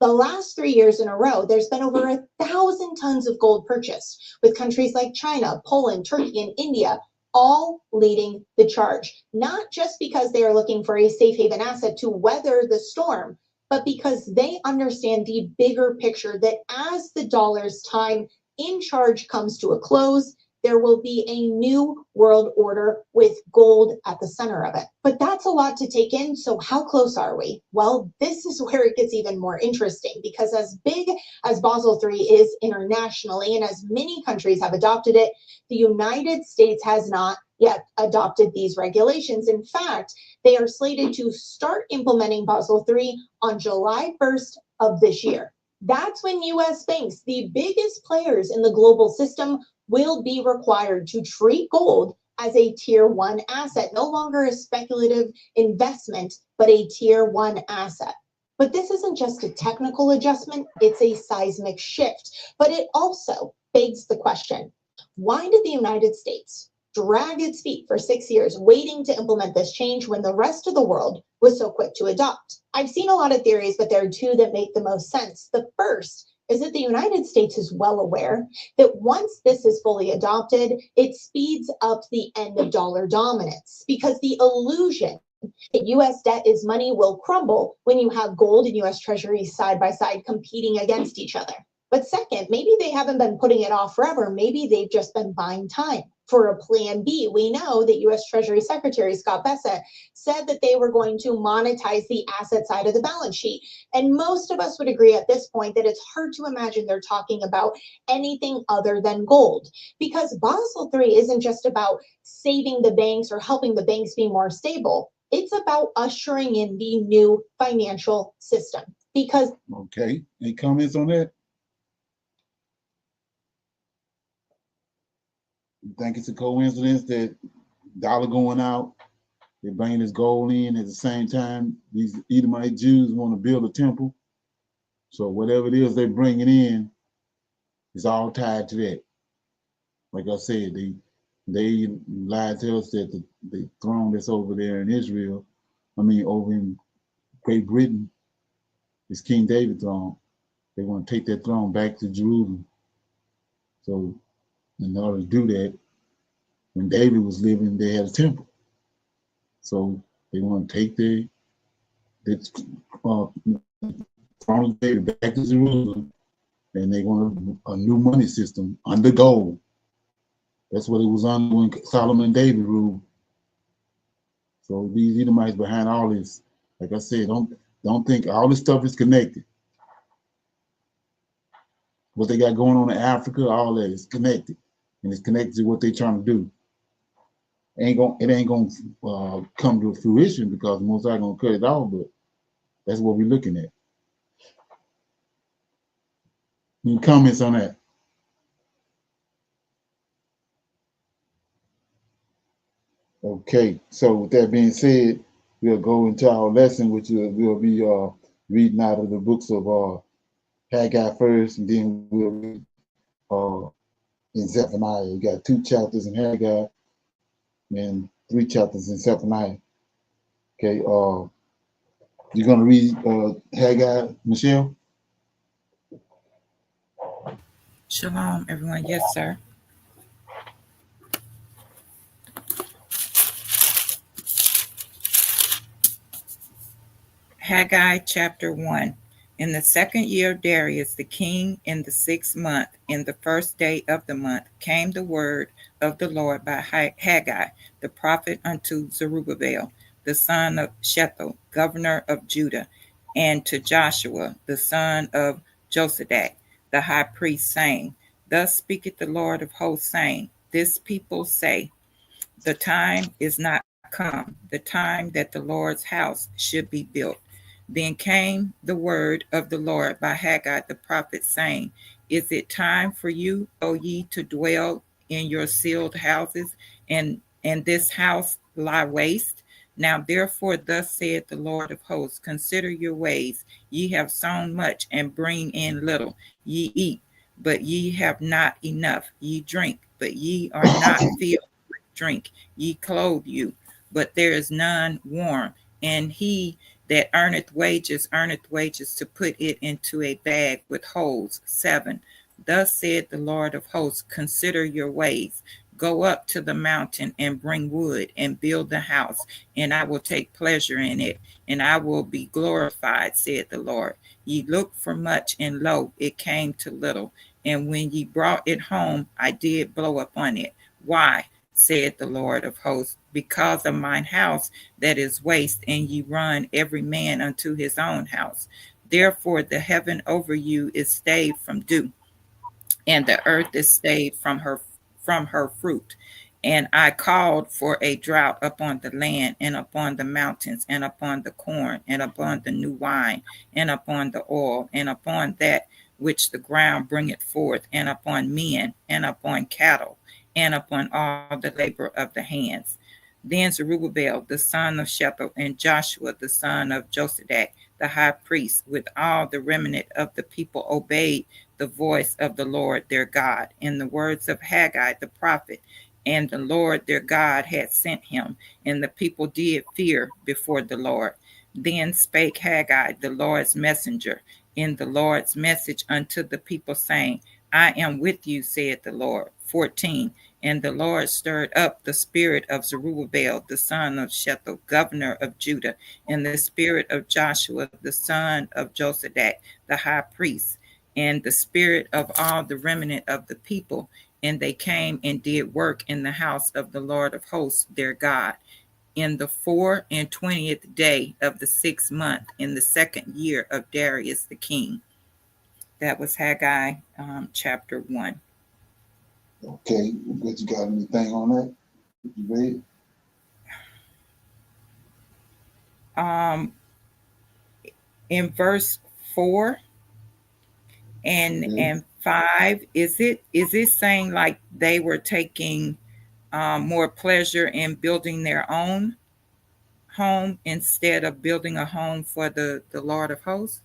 [SPEAKER 8] The last 3 years in a row, there's been over 1,000 tons of gold purchased, with countries like China, Poland, Turkey, and India all leading the charge, not just because they are looking for a safe haven asset to weather the storm, but because they understand the bigger picture that as the dollar's time in charge comes to a close, there will be a new world order with gold at the center of it. But that's a lot to take in, so how close are we? Well, this is where it gets even more interesting, because as big as Basel III is internationally, and as many countries have adopted it, the United States has not yet adopted these regulations. In fact, they are slated to start implementing Basel III on July 1st of this year. That's when US banks, the biggest players in the global system, will be required to treat gold as a tier 1 asset, no longer a speculative investment, but a tier 1 asset. But this isn't just a technical adjustment, it's a seismic shift. But it also begs the question, why did the United States drag its feet for 6 years waiting to implement this change when the rest of the world was so quick to adopt? I've seen a lot of theories, but there are two that make the most sense. The first is that the United States is well aware that once this is fully adopted, it speeds up the end of dollar dominance, because the illusion that US debt is money will crumble when you have gold and US treasuries side by side competing against each other. But second, maybe they haven't been putting it off forever. Maybe they've just been buying time for a plan B. We know that US Treasury Secretary Scott Bessent said that they were going to monetize the asset side of the balance sheet. And most of us would agree at this point that it's hard to imagine they're talking about anything other than gold, because Basel III isn't just about saving the banks or helping the banks be more stable. It's about ushering in the new financial system. Because
[SPEAKER 1] okay, any comments on that? You think it's a coincidence that dollar going out, they're bringing this gold in at the same time? These Edomite Jews want to build a temple, so whatever it is they're bringing in is all tied to that. Like I said, they lied to us that the throne that's over there in Israel, over in Great Britain, is King David's throne. They want to take that throne back to Jerusalem. So in order to do that, when David was living, they had a temple. So they want to take the throne of David back to Jerusalem, and they want a new money system under gold. That's what it was under when Solomon and David ruled. So these Edomites behind all this, like I said, don't think all this stuff is connected. What they got going on in Africa, all that is connected, and it's connected to what they're trying to do. It ain't gonna come to fruition because most are gonna cut it off, but that's what we're looking at. Any comments on that? Okay, so with that being said, we'll go into our lesson, which we'll be reading out of the books of Haggai first, and then we'll read in Zephaniah. We got 2 chapters in Haggai and 3 chapters in Zephaniah. Okay, you're gonna read Haggai, Michelle?
[SPEAKER 12] Shalom, everyone. Yes, sir. Haggai chapter 1. In the 2nd year of Darius the king, in the 6th month, in the 1st day of the month, came the word of the Lord by Haggai the prophet unto Zerubbabel, the son of Shealtiel, governor of Judah, and to Joshua, the son of Josadak, the high priest, saying, Thus speaketh the Lord of hosts, saying, This people say, The time is not come, the time that the Lord's house should be built. Then came the word of the Lord by Haggai the prophet, saying, Is it time for you, O ye, to dwell in your sealed houses, and this house lie waste? Now therefore thus saith the Lord of hosts, Consider your ways. Ye have sown much, and bring in little. Ye eat, but ye have not enough. Ye drink, but ye are not filled with drink. Ye clothe you, but there is none warm. And he that earneth wages to put it into a bag with holes. 7. Thus said the Lord of hosts, Consider your ways. Go up to the mountain and bring wood and build the house, and I will take pleasure in it, and I will be glorified, said the Lord. Ye looked for much, and lo, it came to little. And when ye brought it home, I did blow upon it. Why? Said the Lord of hosts, because of mine house that is waste, and ye run every man unto his own house. Therefore the heaven over you is stayed from dew, and the earth is stayed from her fruit. And I called for a drought upon the land, and upon the mountains, and upon the corn, and upon the new wine, and upon the oil, and upon that which the ground bringeth forth, and upon men, and upon cattle, and upon all the labor of the hands. Then Zerubbabel the son of Shealtiel, and Joshua the son of Josadak, the high priest, with all the remnant of the people, obeyed the voice of the Lord their God, in the words of Haggai the prophet. And the Lord their God had sent him, and the people did fear before the Lord. Then spake Haggai the Lord's messenger, in the Lord's message unto the people, saying, I am with you, said the Lord. 14. And the Lord stirred up the spirit of Zerubbabel, the son of Shethel, governor of Judah, and the spirit of Joshua, the son of Josadak, the high priest, and the spirit of all the remnant of the people. And they came and did work in the house of the Lord of hosts, their God, in the 24th day of the 6th month, in the 2nd year of Darius the king. That was Haggai chapter 1.
[SPEAKER 1] Okay, but you got anything on that? You read?
[SPEAKER 12] In verse 4 and 5, is it saying like they were taking more pleasure in building their own home instead of building a home for the Lord of hosts?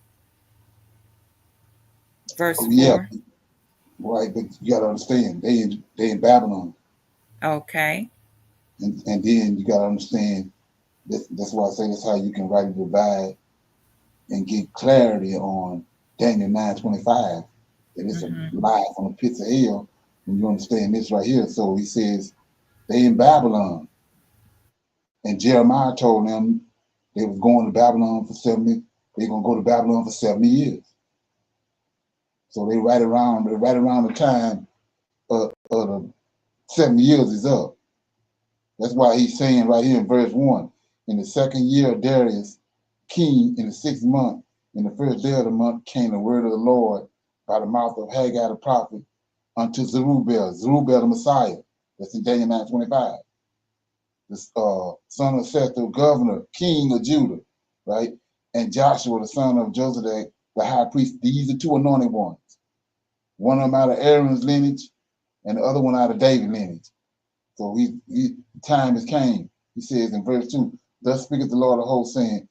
[SPEAKER 12] Verse 4.
[SPEAKER 1] Yeah, right, but you gotta understand, they in Babylon.
[SPEAKER 12] Okay.
[SPEAKER 1] And then you gotta understand that's why I say that's how you can rightly divide and get clarity on Daniel 9:25. And it's a lie from the pits of hell when you understand this right here. So he says they in Babylon. And Jeremiah told them they was going to Babylon for 70, they're gonna go to Babylon for 70 years. So they right around the time of the 70 years is up. That's why he's saying right here in verse 1, in the 2nd year of Darius, king, in the 6th month, in the 1st day of the month, came the word of the Lord by the mouth of Haggai the prophet unto Zerubbabel the Messiah. That's in Daniel 9:25. The son of Shethel, governor, king of Judah, right? And Joshua, the son of Josadak, the high priest. These are two anointed ones. One of them out of Aaron's lineage, and the other one out of David's lineage. So time has came. He says in verse 2, thus speaketh the Lord of hosts, saying,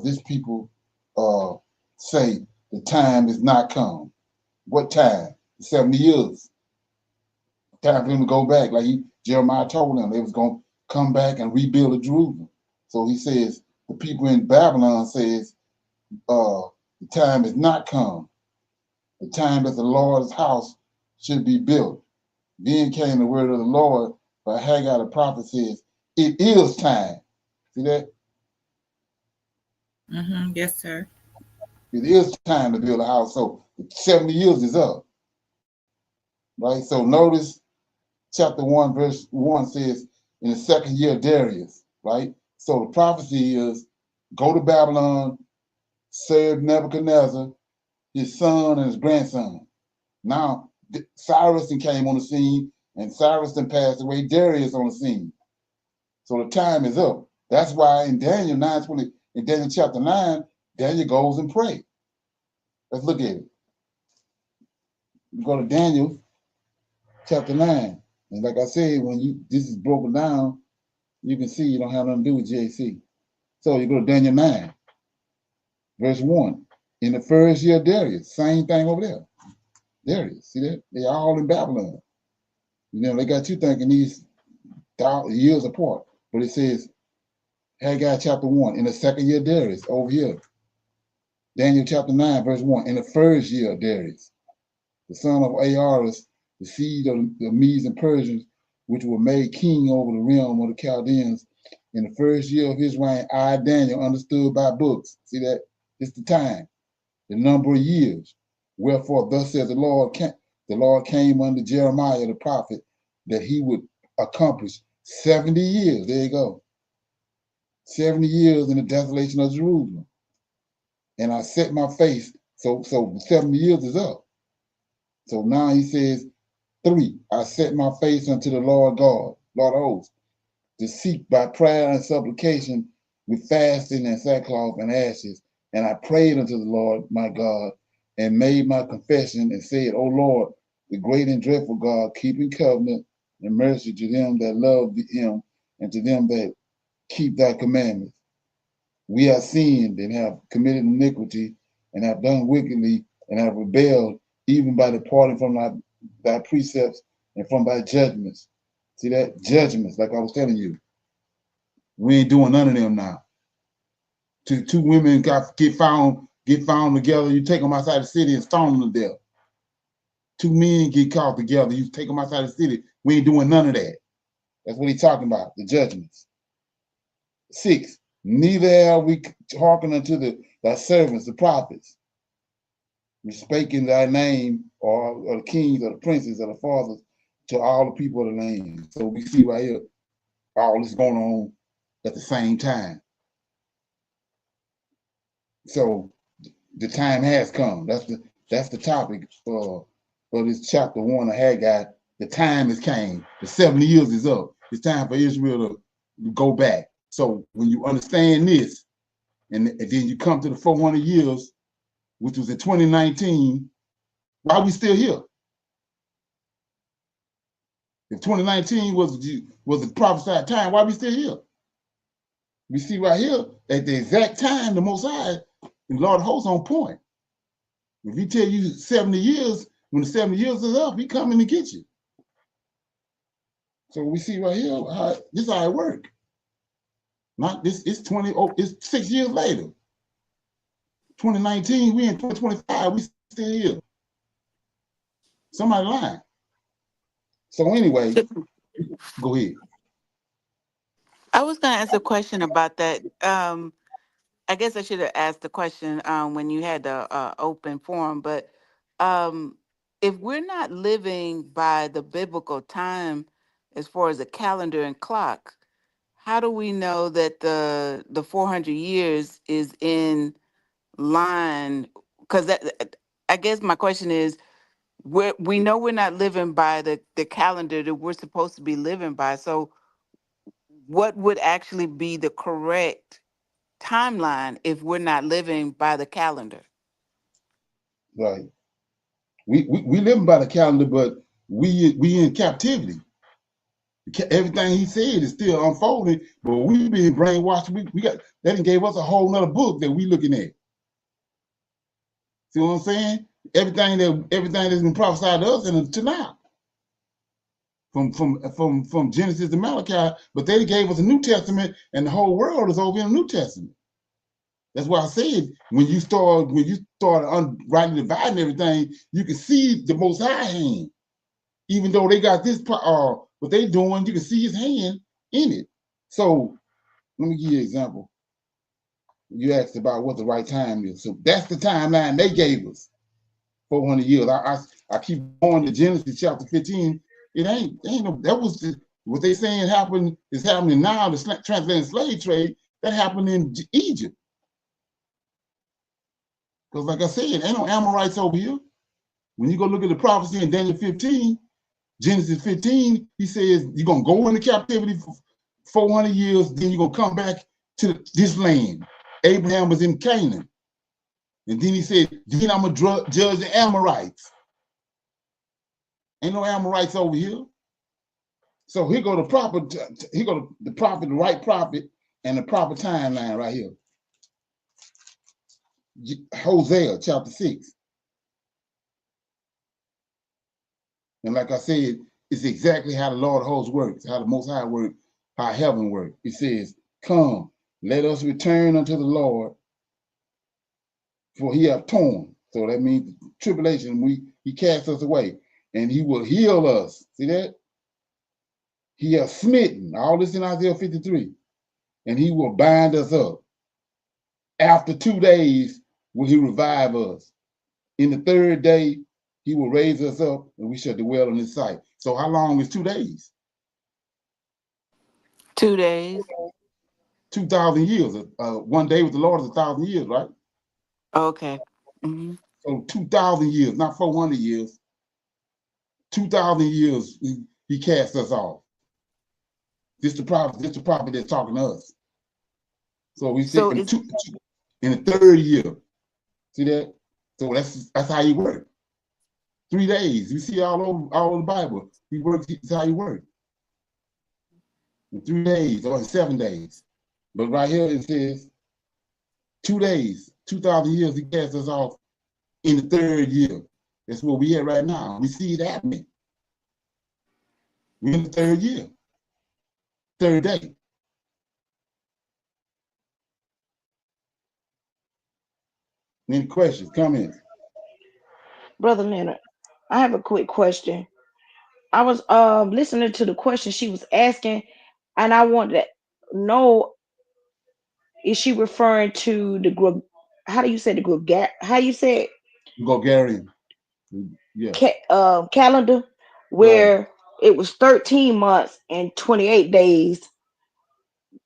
[SPEAKER 1] this people say the time is not come. What time? 70 years. Time for them to go back. Like Jeremiah told them they was going to come back and rebuild Jerusalem. So he says, the people in Babylon says, the time is not come. The time that the Lord's house should be built. Then came the word of the Lord by Haggai the prophet, says, it is time. See that?
[SPEAKER 12] Yes, sir.
[SPEAKER 1] It is time to build a house. So 70 years is up. Right? So notice chapter 1, verse 1 says, in the 2nd year of Darius, right? So the prophecy is go to Babylon, serve Nebuchadnezzar, his son and his grandson. Now, Cyrus came on the scene, and Cyrus passed away, Darius on the scene. So the time is up. That's why in Daniel 9:20, in Daniel chapter 9, Daniel goes and prays. Let's look at it. You go to Daniel chapter 9. And like I said, when this is broken down, you can see you don't have nothing to do with JC. So you go to Daniel 9, verse 1. In the 1st year of Darius, same thing over there. Darius, see that? They're all in Babylon. They got you thinking these years apart. But it says, Haggai chapter 1, in the 2nd year of Darius, over here. Daniel chapter 9, verse 1, in the 1st year of Darius, the son of Aarus, the seed of the Medes and Persians, which were made king over the realm of the Chaldeans, in the 1st year of his reign, I, Daniel, understood by books. See that? It's the time, the number of years. Wherefore, thus says the Lord came unto Jeremiah the prophet that he would accomplish 70 years. There you go. 70 years in the desolation of Jerusalem. And I set my face, so 70 years is up. So now he says, 3, I set my face unto the Lord God, Lord of hosts, to seek by prayer and supplication with fasting and sackcloth and ashes. And I prayed unto the Lord my God and made my confession and said, O Lord, the great and dreadful God, keeping covenant and mercy to them that love him and to them that keep thy commandments. We have sinned and have committed iniquity and have done wickedly and have rebelled, even by departing from thy precepts and from thy judgments. See that? Judgments, like I was telling you. We ain't doing none of them now. Two women get found get found together, you take them outside the city and stone them to death. 2 men get caught together, you take them outside the city. We ain't doing none of that. That's what he's talking about, the judgments. 6, neither are we hearkened unto thy servants, the prophets. We spake in thy name, or the kings, or the princes, or the fathers, to all the people of the land. So we see right here, all this going on at the same time. So the time has come. That's the topic for this chapter 1 of Haggai. The time has came. The 70 years is up. It's time for Israel to go back. So when you understand this, and then you come to the 400 years, which was in 2019, why are we still here? If 2019 was the prophesied time, why are we still here? We see right here, at the exact time, the Most High, the Lord of hosts on point. If he tell you 70 years, when the 70 years is up, he coming to get you. So we see right here, this is how it works. Not this, it's 6 years later. 2019, we in 2025, we still here. Somebody lying. So anyway, go ahead.
[SPEAKER 14] I was going to ask a question about that. I guess I should have asked the question when you had the open forum, but if we're not living by the biblical time as far as the calendar and clock, how do we know that the 400 years is in line? Because I guess my question is, we know we're not living by the calendar that we're supposed to be living by. So what would actually be the correct timeline if we're not living by the calendar?
[SPEAKER 1] Right. We living by the calendar, but we in captivity. Everything he said is still unfolding, but we being brainwashed. We got that gave us a whole nother book that we looking at. See what I'm saying? Everything that's been prophesied to us and to now. From Genesis to Malachi, but they gave us a New Testament, and the whole world is over in the New Testament. That's why I said when you start rightly dividing everything, you can see the Most High hand. Even though they got this what they doing, you can see his hand in it. So let me give you an example. You asked about what the right time is. So that's the timeline they gave us. 400 years. I keep going to Genesis chapter 15. It ain't no, that was what they saying is happening now, the transatlantic slave trade, that happened in Egypt. Because like I said, ain't no Amorites over here. When you go look at the prophecy in Daniel 15, Genesis 15, he says you're going to go into captivity for 400 years, then you're going to come back to this land. Abraham was in Canaan. And then he said, then I'm going to judge the Amorites. Ain't no Amorites over here. So here go the prophet, the right prophet, and the proper timeline right here. Hosea chapter 6. And like I said, it's exactly how the Lord of hosts works, how the Most High works, how heaven works. It says, come, let us return unto the Lord, for he hath torn. So that means tribulation, he cast us away, and he will heal us. See that? He hath smitten, all this in Isaiah 53, and he will bind us up. After 2 days will he revive us. In the 3rd day, he will raise us up, and we shall dwell in his sight. So how long is 2 days?
[SPEAKER 14] 2 days.
[SPEAKER 1] 2,000 years. 1 day with the Lord is 1,000 years, right?
[SPEAKER 14] Okay. Mm-hmm.
[SPEAKER 1] So 2,000 years, not 400 years. 2,000 years, he cast us off. This the prophet that's talking to us. So we sit in the 3rd year. See that? So that's how he works. 3 days. You see all over the Bible. He works. That's how he works. In 3 days or in 7 days. But right here it says 2 days, 2,000 years. He cast us off in the 3rd year. That's what we at right now. We see it happening. We're in the 3rd year, 3rd day. Any questions, comments?
[SPEAKER 15] Brother Leonard, I have a quick question. I was listening to the question she was asking, and I wanted to know, is she referring to the group? How do you say the group? How you say it?
[SPEAKER 1] Bulgarian. Yeah.
[SPEAKER 15] Calendar,
[SPEAKER 1] Right.
[SPEAKER 15] where it was 13 months and 28 days,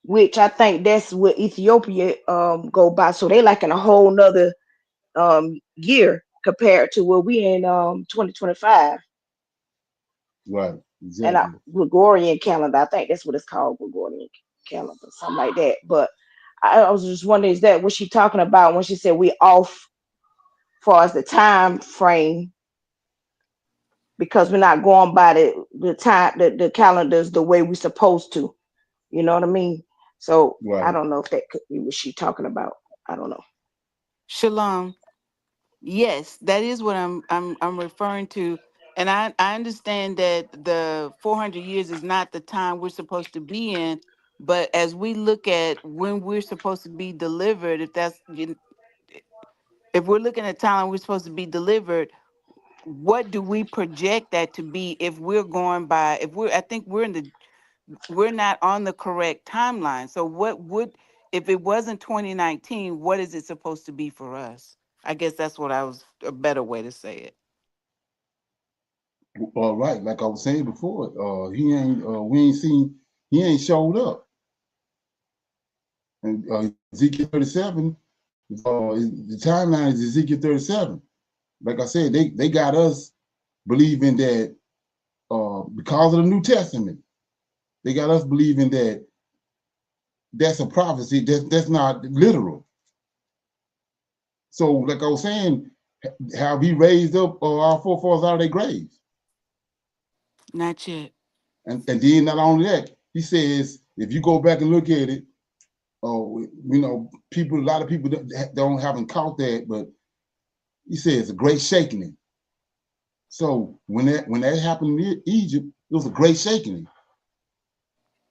[SPEAKER 15] which I think that's what Ethiopia go by. So they like in a whole nother year compared to where we in 2025.
[SPEAKER 1] Right.
[SPEAKER 15] And
[SPEAKER 1] Exactly.
[SPEAKER 15] Gregorian calendar, I think that's what it's called, Gregorian calendar, something like that. But I was just wondering, is that what she talking about when she said we off far as the time frame, because we're not going by the time the calendars the way we're supposed to. You know what I mean? So I
[SPEAKER 1] Right.
[SPEAKER 15] don't know if that could be what she talking about. I don't know.
[SPEAKER 14] Shalom. Yes, that is what I'm referring to. And I understand that the 400 years is not the time we're supposed to be in, but as we look at when we're supposed to be delivered, if we're looking at time we're supposed to be delivered, what do we project that to be if we're going by, if we're, I think we're not on the correct timeline. So what would, if it wasn't 2019, what is it supposed to be for us? I guess that's what I was, a better way to say it.
[SPEAKER 1] All right. Like I was saying before, he ain't showed up. And Ezekiel 37, the timeline is Ezekiel 37. Like I said, they got us believing that because of the New Testament, they got us believing that that's a prophecy. That's not literal. So, like I was saying, have he raised up our forefathers out of their graves?
[SPEAKER 14] Not yet.
[SPEAKER 1] And then not only that, he says, if you go back and look at it, a lot of people haven't caught that, but he says a great shaking. So when that happened in Egypt, it was a great shaking.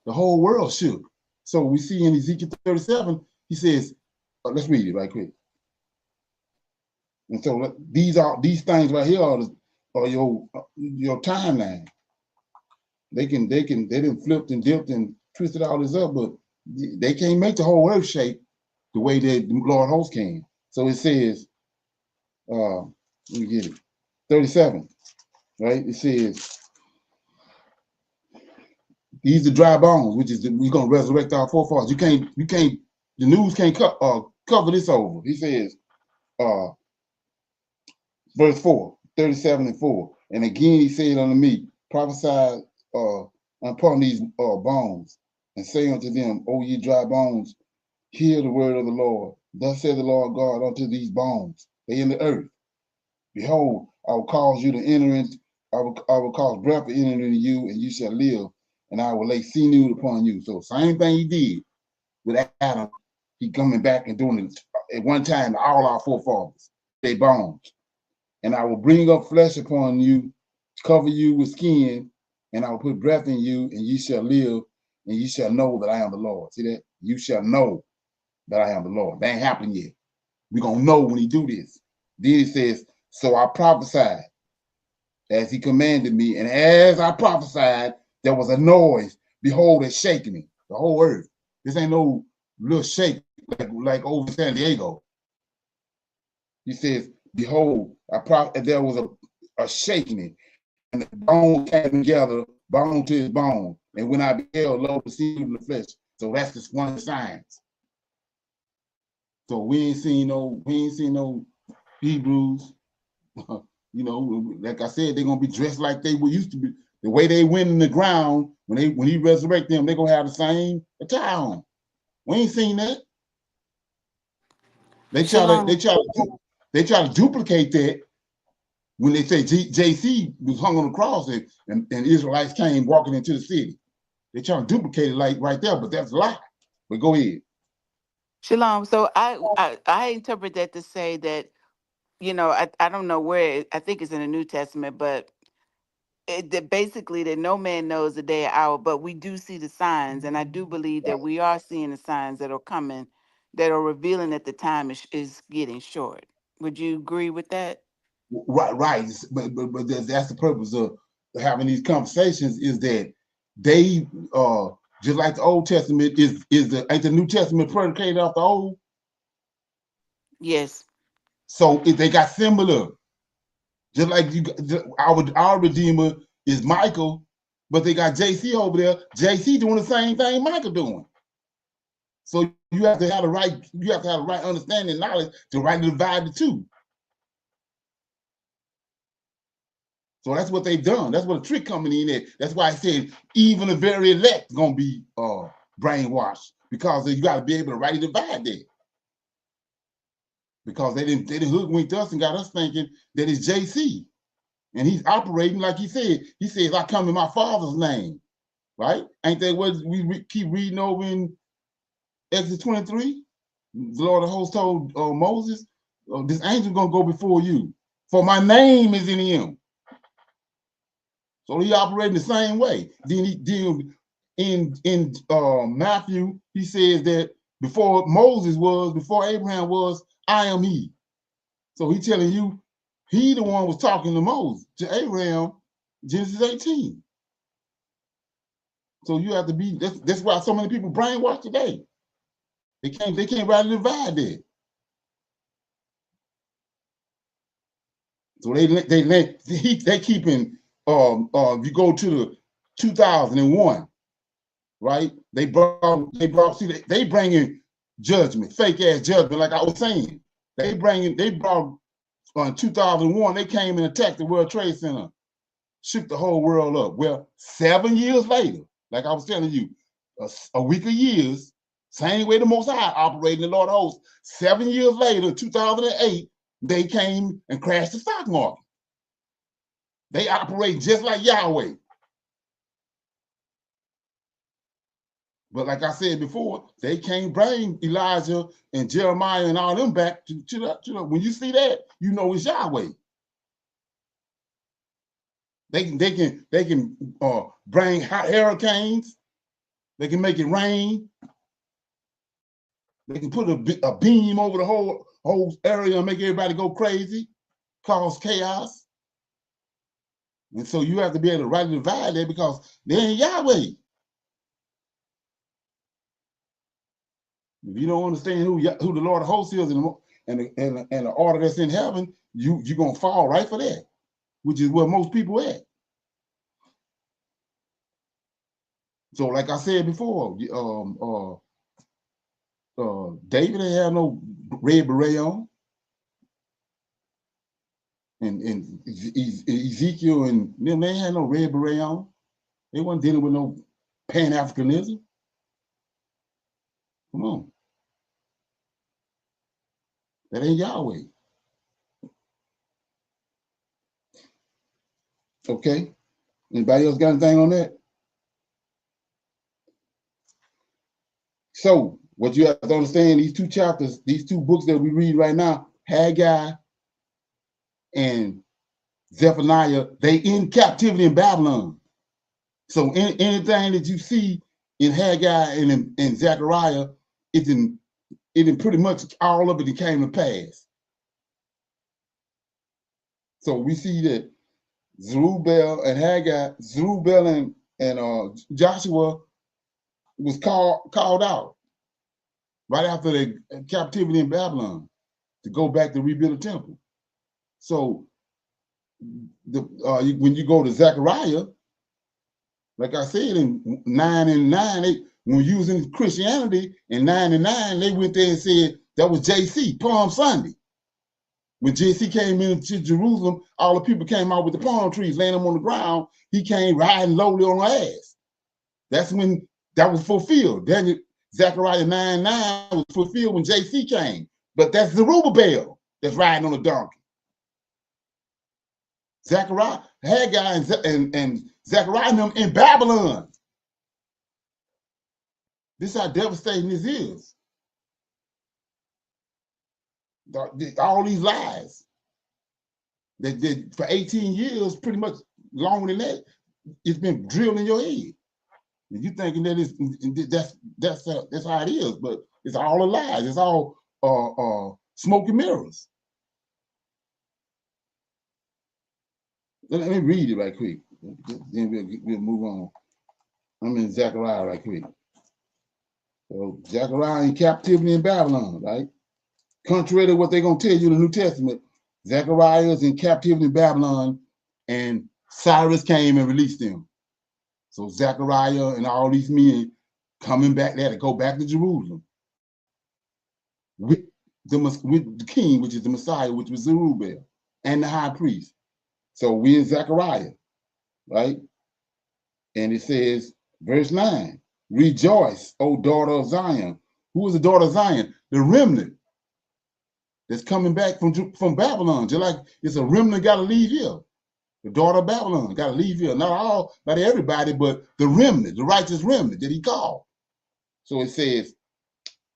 [SPEAKER 1] The whole world shook. So we see in Ezekiel 37, he says, let's read it right quick. And so these things right here are your timeline. They didn't flipped and dipped and twisted all this up, but they can't make the whole earth shake the way that the Lord host can. So it says, let me get it, 37, right? It says, these are dry bones, which is we're gonna resurrect our forefathers. You can't, the news can't cover this over. He says, verse 4, 37 and 4. And again he said unto me, prophesy upon these bones, and say unto them, O ye dry bones, hear the word of the Lord. Thus said the Lord God unto these bones, they in the earth. Behold, I will cause you to enter into, I will cause breath to enter into you, and you shall live, and I will lay sinew upon you. So same thing he did with Adam, he coming back and doing it at one time to all our forefathers, they bones. And I will bring up flesh upon you, cover you with skin, and I will put breath in you, and you shall live, and you shall know that I am the Lord. See that? You shall know that I am the Lord. That ain't happened yet. We're going to know when he do this. Then he says, so I prophesied as he commanded me, and as I prophesied, there was a noise. Behold, a shaking the whole earth. This ain't no little shake like over San Diego. He says, behold, there was a shaking, and the bone came together, bone to his bone. And when I beheld, lo, perceived in the flesh. So that's just one of the signs. So we ain't seen no Hebrews. Like I said, they're gonna be dressed like they were used to be. The way they went in the ground when he resurrect them, they're gonna have the same attire on. We ain't seen that. They try to duplicate that when they say JC was hung on the cross and Israelites came walking into the city. They try to duplicate it like right there, but that's a lie. But go ahead.
[SPEAKER 14] Shalom. So I interpret that to say that, I don't know where, I think it's in the New Testament, but that basically that no man knows the day or hour, but we do see the signs. And I do believe that we are seeing the signs that are coming, that are revealing that the time is getting short. Would you agree with that?
[SPEAKER 1] Right. But that's the purpose of having these conversations, is that they just like the Old Testament ain't the New Testament predicated off the Old?
[SPEAKER 14] Yes.
[SPEAKER 1] So if they got similar, just like our Redeemer is Michael, but they got JC over there. JC doing the same thing Michael doing. So you have to have the right understanding and knowledge to rightly divide the two. So that's what they've done. That's what the trick coming in at. That's why I said even the very elect gonna be brainwashed, because you got to be able to rightly divide that. Because they didn't hoodwink us and got us thinking that it's JC, and he's operating like he said. He says, "I come in my Father's name," right? Ain't that what we keep reading over in Exodus 23? The Lord of hosts told Moses, "This angel gonna go before you, for my name is in him." So he operating the same way. Then in Matthew, he says that before Moses was, before Abraham was, I am he. So he telling you, he the one was talking to Moses, to Abraham, Genesis 18. So you have to be, that's why so many people brainwashed today. They can't rightly divide that. So they keeping if you go to the 2001, right? They bringing judgment, fake ass judgment, like I was saying. They brought 2001, they came and attacked the World Trade Center, shook the whole world up. Well, 7 years later, like I was telling you, a week of years, same way the Most High operating the Lord of hosts, 7 years later, 2008, they came and crashed the stock market. They operate just like Yahweh. But like I said before, they can't bring Elijah and Jeremiah and all them back to the when you see that, you know it's Yahweh. They can bring hurricanes. They can make it rain. They can put a beam over the whole area and make everybody go crazy, cause chaos. And so you have to be able to rightly divide that, because they ain't Yahweh. If you don't understand who the Lord of hosts is and the order that's in heaven, you're gonna fall right for that, which is where most people at. So, like I said before, David ain't had no red beret on, and Ezekiel and them, they ain't had no red beret on. They wasn't dealing with no Pan-Africanism. Come on, that ain't Yahweh. Okay. Anybody else got anything on that? So what you have to understand, these two chapters, these two books that we read right now, Haggai and Zephaniah, they in captivity in Babylon. So anything that you see in Haggai and in Zechariah, it in pretty much all of it came to pass. So we see that Zerubbabel and Haggai, Zerubbabel and Joshua was called out right after the captivity in Babylon to go back to rebuild the temple. So when you go to Zechariah, like I said, in 9 and 9, when using Christianity in 9 and 9, they went there and said that was JC, Palm Sunday. When JC came into Jerusalem, all the people came out with the palm trees, laying them on the ground. He came riding lowly on her ass. That's when that was fulfilled. Then Zechariah 9:9 was fulfilled when JC came. But that's Zerubbabel that's riding on a donkey. Zechariah, Haggai, and Zechariah and them in Babylon. This is how devastating this is. All these lies that for 18 years, pretty much longer than that, it's been drilled in your head. And you thinking that that's how it is, but it's all a lie. It's all smoke and mirrors. Let me read it right quick. Then we'll move on. I'm in Zechariah right quick. So Zechariah in captivity in Babylon, right? Contrary to what they're going to tell you in the New Testament, Zechariah is in captivity in Babylon, and Cyrus came and released them. So Zechariah and all these men coming back there to go back to Jerusalem with the king, which is the Messiah, which was Zerubbabel, and the high priest. So we're in Zechariah, right? And it says, verse 9, rejoice, O daughter of Zion. Who is the daughter of Zion? The remnant that's coming back from Babylon. Just like it's a remnant got to leave here. The daughter of Babylon got to leave here. Not everybody, but the remnant, the righteous remnant that he called. So it says,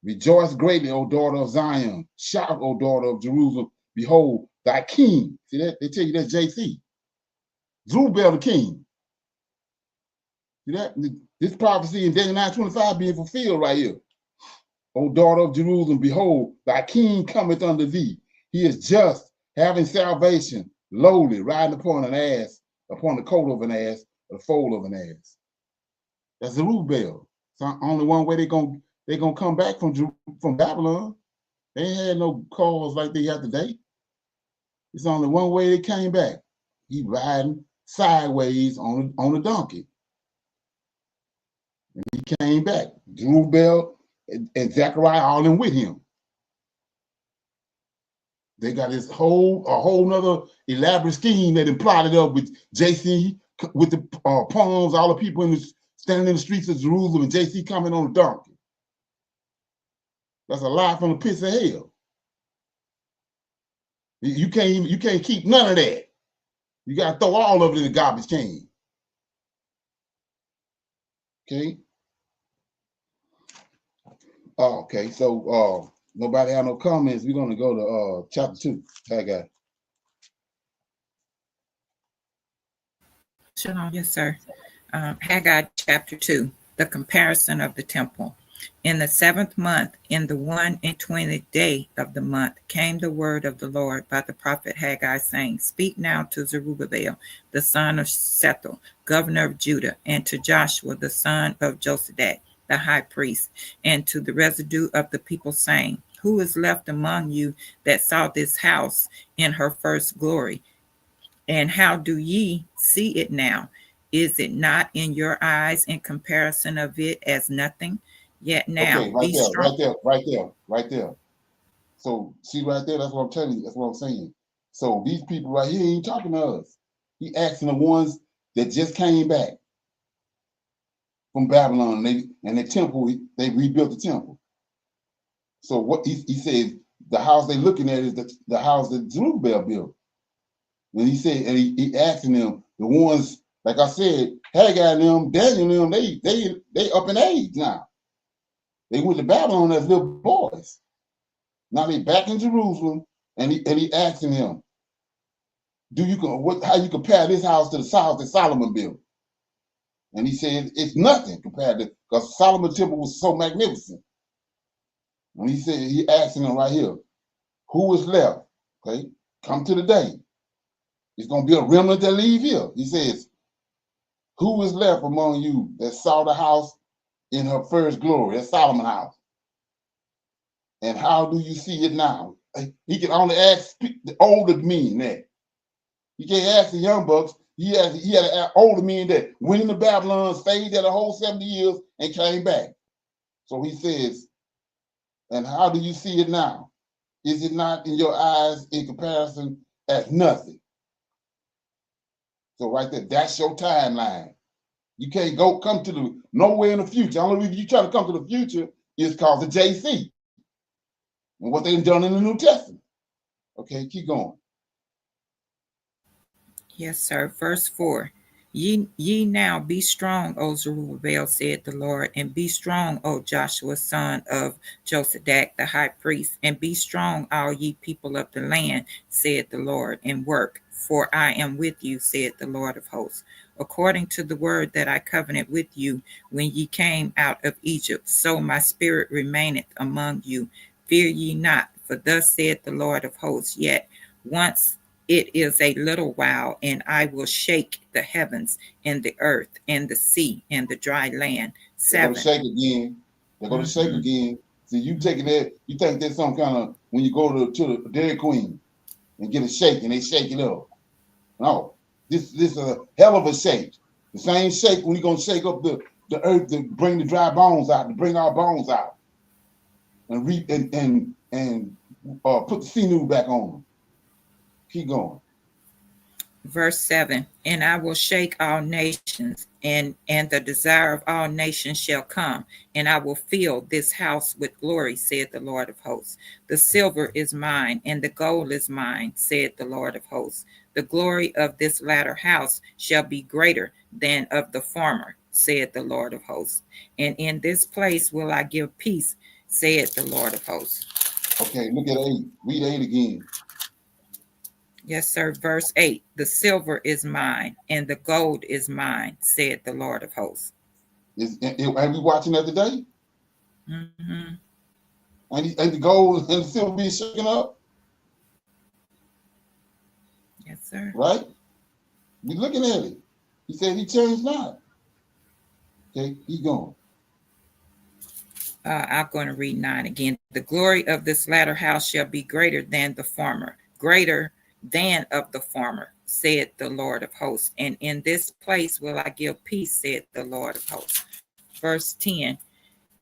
[SPEAKER 1] rejoice greatly, O daughter of Zion. Shout, O daughter of Jerusalem. Behold, thy king. See that? They tell you that's JC. Zerubbabel the king. See that? This prophecy in Daniel 9:25 being fulfilled right here. O daughter of Jerusalem, behold, thy king cometh unto thee. He is just, having salvation, lowly, riding upon an ass, upon the coat of an ass, the foal of an ass. That's Zerubbabel. So only one way they're gonna come back from Babylon. They ain't had no cars like they have today. It's only one way they came back. He riding sideways on a donkey. And he came back. Zerubbabel and Zechariah all in with him. They got a whole nother elaborate scheme that plotted up with JC, with the palms, all the people standing in the streets of Jerusalem, and JC coming on a donkey. That's a lie from the pits of hell. You can't keep none of that. You got to throw all of it in the garbage can. Okay. Okay. So nobody have no comments. We're gonna go to chapter 2. Haggai.
[SPEAKER 12] Shalom, yes, sir. Haggai chapter 2, the comparison of the temple. In the 7th month, in the 21st day of the month, came the word of the Lord by the prophet Haggai, saying, speak now to Zerubbabel, the son of Shethel, governor of Judah, and to Joshua, the son of Josadak, the high priest, and to the residue of the people, saying, who is left among you that saw this house in her first glory? And how do ye see it now? Is it not in your eyes in comparison of it as nothing? Yet now
[SPEAKER 1] Okay, right there. So see right there, that's what I'm telling you. That's what I'm saying. So these people right here ain't talking to us. He asking the ones that just came back from Babylon, and the temple, they rebuilt the temple. So what he said, the house they looking at is the house that Zerubbabel built. And he said, and he asking them, the ones, like I said, Haggai them, Daniel them, they up in age now. They went to Babylon as little boys. Now they back in Jerusalem, and he asking him, how you compare this house to the house that Solomon built? And he said, it's nothing compared to, because Solomon's temple was so magnificent. And he said, he asking him right here, who is left? Okay, come to the day. It's going to be a remnant that leave here. He says, who is left among you that saw the house in her first glory? That's Solomon's house. And how do you see it now? He can only ask the older men that. He can't ask the young bucks. He had to ask older men that went into Babylon, stayed there the whole 70 years, and came back. So he says, and how do you see it now? Is it not in your eyes in comparison as nothing? So right there, that's your timeline. You can't come to nowhere in the future. The only reason you try to come to the future is because of JC and what they've done in the New Testament. Okay, keep going.
[SPEAKER 12] Yes, sir. Verse 4. Ye now be strong, O Zerubbabel, said the Lord, and be strong, O Joshua, son of Josadak, the high priest, and be strong, all ye people of the land, said the Lord, and work, for I am with you, said the Lord of hosts, according to the word that I covenanted with you when ye came out of Egypt. So my spirit remaineth among you. Fear ye not, for thus said the Lord of hosts, yet once It is a little while, and I will shake the heavens and the earth and the sea and the dry land.
[SPEAKER 1] They're going to
[SPEAKER 12] 7.
[SPEAKER 1] shake again. They're going to shake again. See, you taking that, you think there's some kind of, when you go to the Dairy Queen and get a shake and they shake it up. No, this is a hell of a shake. The same shake when you're going to shake up the earth to bring the dry bones out, to bring our bones out. And put the sinew back on them. Keep going.
[SPEAKER 12] Verse 7, and I will shake all nations, and the desire of all nations shall come, and I will fill this house with glory, said the Lord of hosts. The silver is mine, and the gold is mine, said the Lord of hosts. The glory of this latter house shall be greater than of the former, said the Lord of hosts. And in this place will I give peace, said the Lord of hosts.
[SPEAKER 1] Okay, look at 8. Read 8 again.
[SPEAKER 12] Yes, sir. Verse 8, the silver is mine and the gold is mine, said the Lord of hosts.
[SPEAKER 1] Are we watching that today?
[SPEAKER 12] Mm-hmm.
[SPEAKER 1] And the gold and the silver being shaken up?
[SPEAKER 12] Yes, sir.
[SPEAKER 1] Right? We're looking at it. He said he changed not. Okay, keep going.
[SPEAKER 12] I'm going to read 9 again. The glory of this latter house shall be greater than the former, greater than of the former, said the Lord of hosts. And in this place will I give peace, said the Lord of hosts. Verse 10,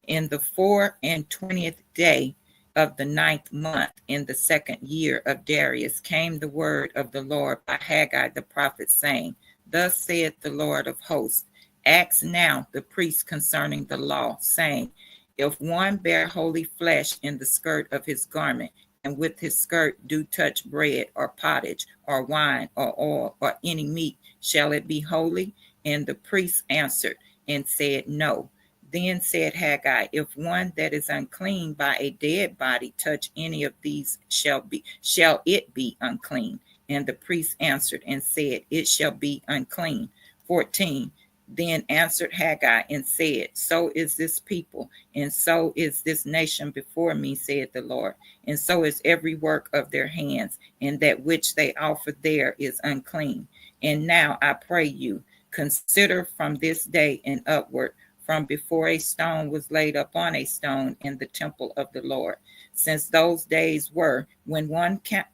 [SPEAKER 12] in the 24th day of the 9th month, in the 2nd year of Darius, came the word of the Lord by Haggai the prophet, saying, thus saith the Lord of hosts, ask now the priest concerning the law, saying, if one bear holy flesh in the skirt of his garment, and with his skirt do touch bread or pottage or wine or oil or any meat, shall it be holy? And the priest answered and said, no. Then said Haggai, if one that is unclean by a dead body touch any of these, shall it be unclean? And the priest answered and said, it shall be unclean. 14. Then answered Haggai and said, so is this people, and so is this nation before me, said the Lord, and so is every work of their hands, and that which they offer there is unclean. And now I pray you, consider from this day and upward, from before a stone was laid upon a stone in the temple of the Lord, since those days were when one came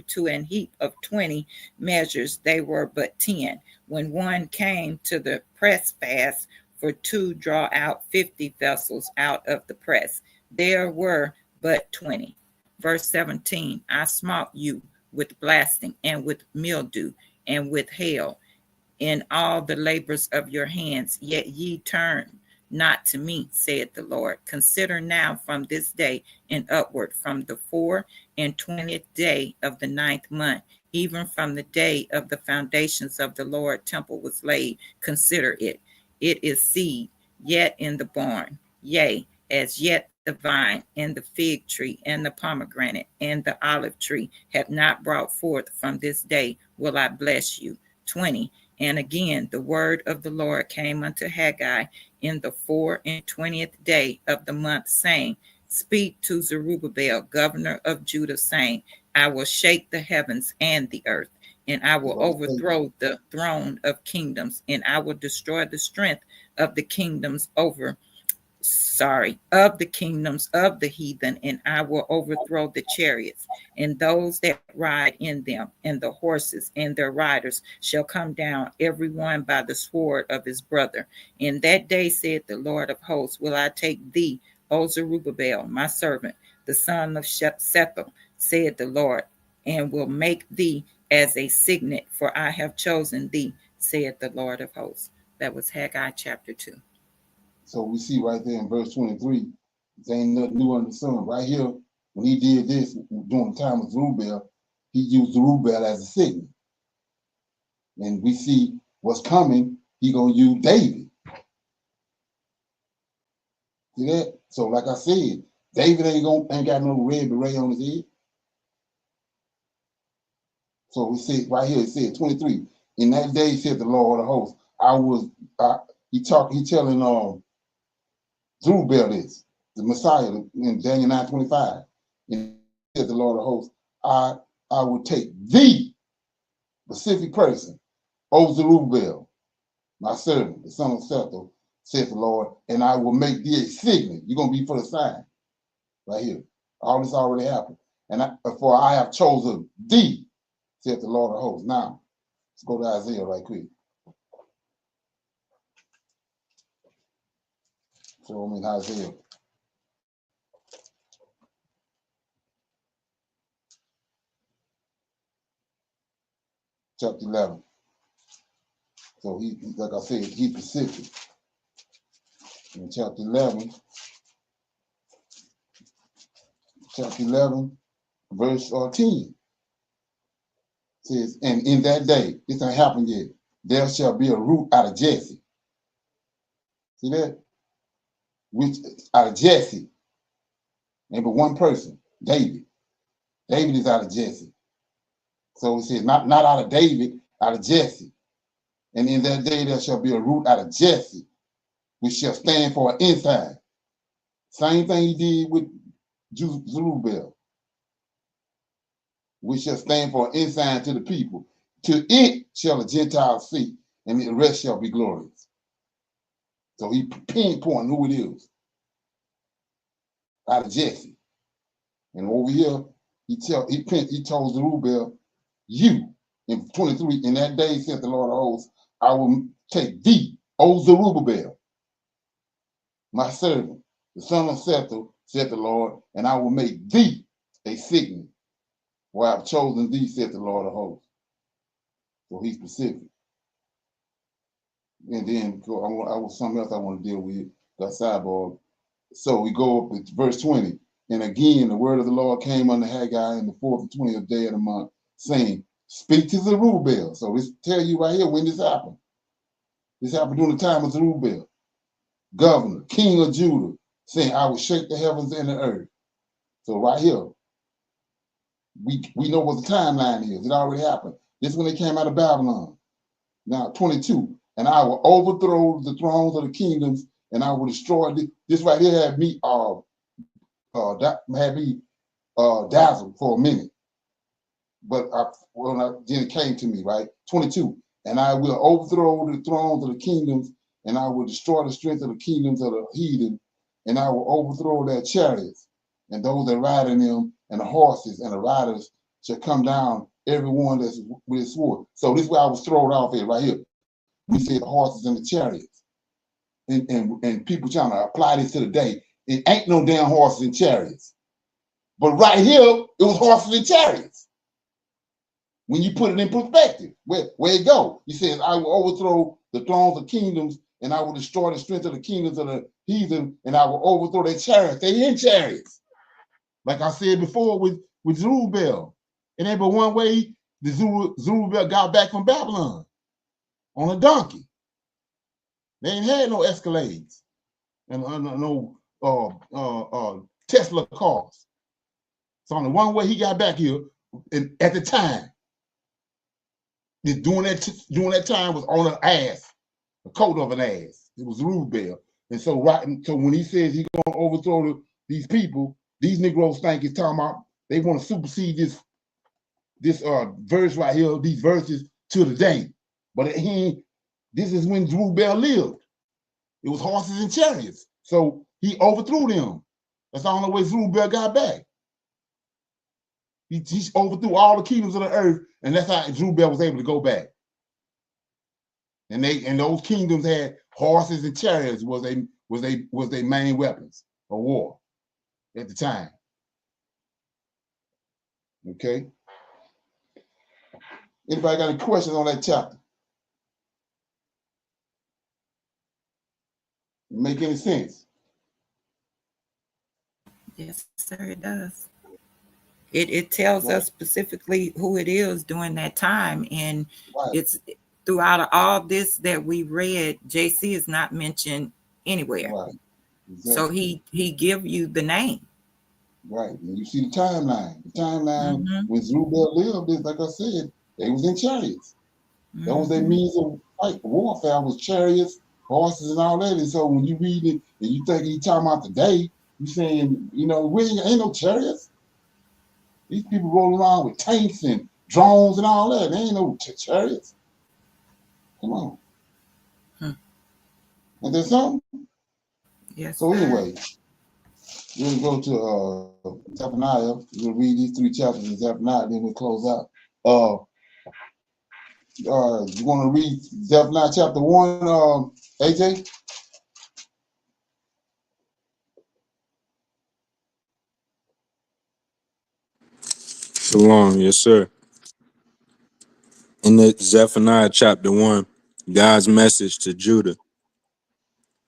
[SPEAKER 12] to an heap of 20 measures, they were but 10. When one came to the press fast for 2 draw out 50 vessels out of the press, there were but 20. Verse 17, I smote you with blasting and with mildew and with hail in all the labors of your hands, yet ye turn not to me, saith the Lord. Consider now from this day and upward, from the 24th day of the 9th month, even from the day of the foundations of the Lord temple was laid, consider it. It is seed yet in the barn, yea, as yet the vine and the fig tree and the pomegranate and the olive tree have not brought forth. From this day will I bless you. 20. And again, the word of the Lord came unto Haggai in the 24th day of the month, saying, speak to Zerubbabel, governor of Judah, saying, I will shake the heavens and the earth, and I will overthrow the throne of kingdoms, and I will destroy the strength of the kingdoms of the kingdoms of the heathen, and I will overthrow the chariots and those that ride in them, and the horses and their riders shall come down, every one by the sword of his brother. In that day, said the Lord of hosts, will I take thee, O Zerubbabel, my servant, the son of Shethel, said the Lord, and will make thee as a signet, for I have chosen thee, said the Lord of hosts. That was Haggai chapter 2.
[SPEAKER 1] So we see right there in verse 23, there ain't nothing new under the sun. Right here, when he did this during the time of Zerubbabel, he used Zerubbabel as a signal. And we see what's coming, he gonna use David. See that? So like I said, David ain't got no red beret on his head. So we see right here, it said 23. In that day, said the Lord of hosts, he telling Zerubbabel this, the Messiah, in Daniel 9:25. And said the Lord of hosts, I will take the specific person, O Zerubbabel, my servant, the son of Sethel, saith the Lord, and I will make thee a signet. You're going to be for the sign right here. All this already happened. And for I have chosen thee, saith the Lord of hosts. Now, let's go to Isaiah right quick. So I'm in Isaiah. Chapter 11. So he, like I said, he's specific. In chapter 11, verse 10 says, and in that day, this ain't happened yet, there shall be a root out of Jesse. See that? Which out of Jesse. Ain't but one person, David. David is out of Jesse. So it says, not out of David, out of Jesse. And in that day there shall be a root out of Jesse, which shall stand for an ensign. Same thing he did with Zerubbabel, which shall stand for an ensign to the people. To it shall the Gentiles see, and the rest shall be glorious. So he pinpointing who it is. Out of Jesse. And over here, he told Zerubbabel, you, in 23, in that day, saith the Lord of hosts, I will take thee, O Zerubbabel, my servant, the son of Sethel, saith the Lord, and I will make thee a signet, for I have chosen thee, saith the Lord of hosts. So he's specific. And then I was something else I want to deal with, that sidebar. So we go up to verse 20. And again, the word of the Lord came unto Haggai in the 4th and 20th day of the month, saying, speak to Zerubbabel. So this tell you right here when this happened. This happened during the time of Zerubbabel, governor, king of Judah, saying, I will shake the heavens and the earth. So right here, we know what the timeline is. It already happened. This is when they came out of Babylon. Now, 22. And I will overthrow the thrones of the kingdoms, and I will destroy this right here. Had me dazzled for a minute, but then it came to me, right? 22. And I will overthrow the thrones of the kingdoms, and I will destroy the strength of the kingdoms of the heathen, and I will overthrow their chariots, and those that ride in them, and the horses and the riders shall come down, everyone that's with his sword. So this is where I was thrown off here, right here. We said the horses and the chariots. And people trying to apply this to the day. It ain't no damn horses and chariots. But right here, it was horses and chariots. When you put it in perspective, where it go? He says, I will overthrow the thrones of kingdoms, and I will destroy the strength of the kingdoms of the heathen, and I will overthrow their chariots. They in chariots. Like I said before with Zerubbabel. It ain't but one way the Zerubbabel got back from Babylon. On a donkey. They ain't had no Escalades and no Tesla cars. So on the one way he got back here, and at the time, during that time was on an ass, a coat of an ass. It was Zerubbabel. And so so when he says he's gonna overthrow these people, these Negroes think he's talking about they want to supersede this verse right here, these verses to the day. But this is when Zerubbabel lived. It was horses and chariots. So he overthrew them. That's the only way Zerubbabel got back. He overthrew all the kingdoms of the earth, and that's how Zerubbabel was able to go back. And those kingdoms had horses and chariots was their main weapons of war at the time. Okay. Anybody got any questions on that chapter? Make any sense?
[SPEAKER 12] Yes, sir, it does. It tells us specifically who it is during that time, and it's throughout all this that we read, JC is not mentioned anywhere.
[SPEAKER 1] Right. Exactly.
[SPEAKER 12] So he give you the name.
[SPEAKER 1] Right, and you see the timeline. The timeline when Zerubbabel lived is, like I said, they was in chariots. That was their means of warfare, was chariots, horses, and all that. And so when you read it and you think he's talking about today, you saying, we ain't no chariots. These people rolling around with tanks and drones and all that. They ain't no chariots. Come on. And there's something.
[SPEAKER 12] Yes.
[SPEAKER 1] So anyway, we'll go to Zephaniah. We'll read these 3 chapters in Zephaniah, then we'll close out. You want to read Zephaniah chapter 1, AJ?
[SPEAKER 13] Shalom, yes, sir. In the Zephaniah chapter 1, God's message to Judah.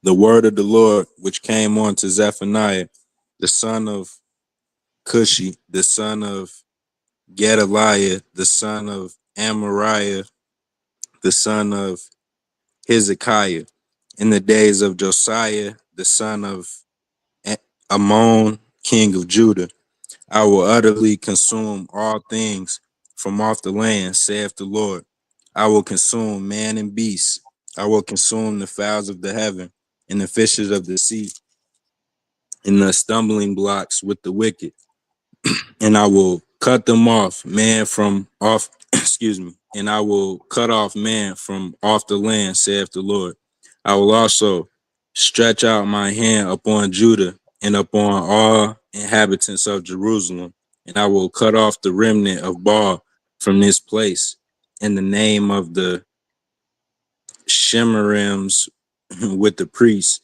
[SPEAKER 13] The word of the Lord, which came on to Zephaniah, the son of Cushi, the son of Gedaliah, the son of Amariah, the son of Hezekiah, in the days of Josiah, the son of Ammon, king of Judah. I will utterly consume all things from off the land, saith the Lord. I will consume man and beast. I will consume the fowls of the heaven and the fishes of the sea and the stumbling blocks with the wicked. And I will cut them off, man from off, excuse me, and I will cut off man from off the land, saith the Lord. I will also stretch out my hand upon Judah and upon all inhabitants of Jerusalem, and I will cut off the remnant of Baal from this place in the name of the Shemarims with the priests,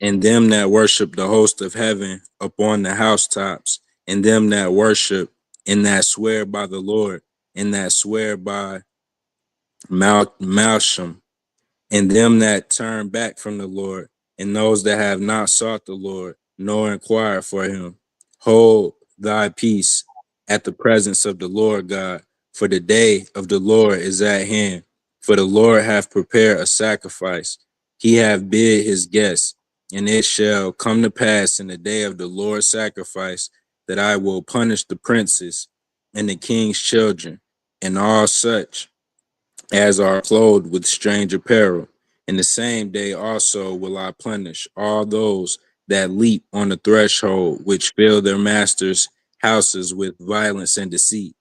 [SPEAKER 13] and them that worship the host of heaven upon the housetops, and them that worship and that swear by the Lord, and that swear by Malsham, and them that turn back from the Lord, and those that have not sought the Lord, nor inquire for him. Hold thy peace at the presence of the Lord God, for the day of the Lord is at hand. For the Lord hath prepared a sacrifice. He hath bid his guests, and it shall come to pass in the day of the Lord's sacrifice that I will punish the princes and the king's children, and all such as are clothed with strange apparel. In the same day also will I punish all those that leap on the threshold, which fill their masters' houses with violence and deceit.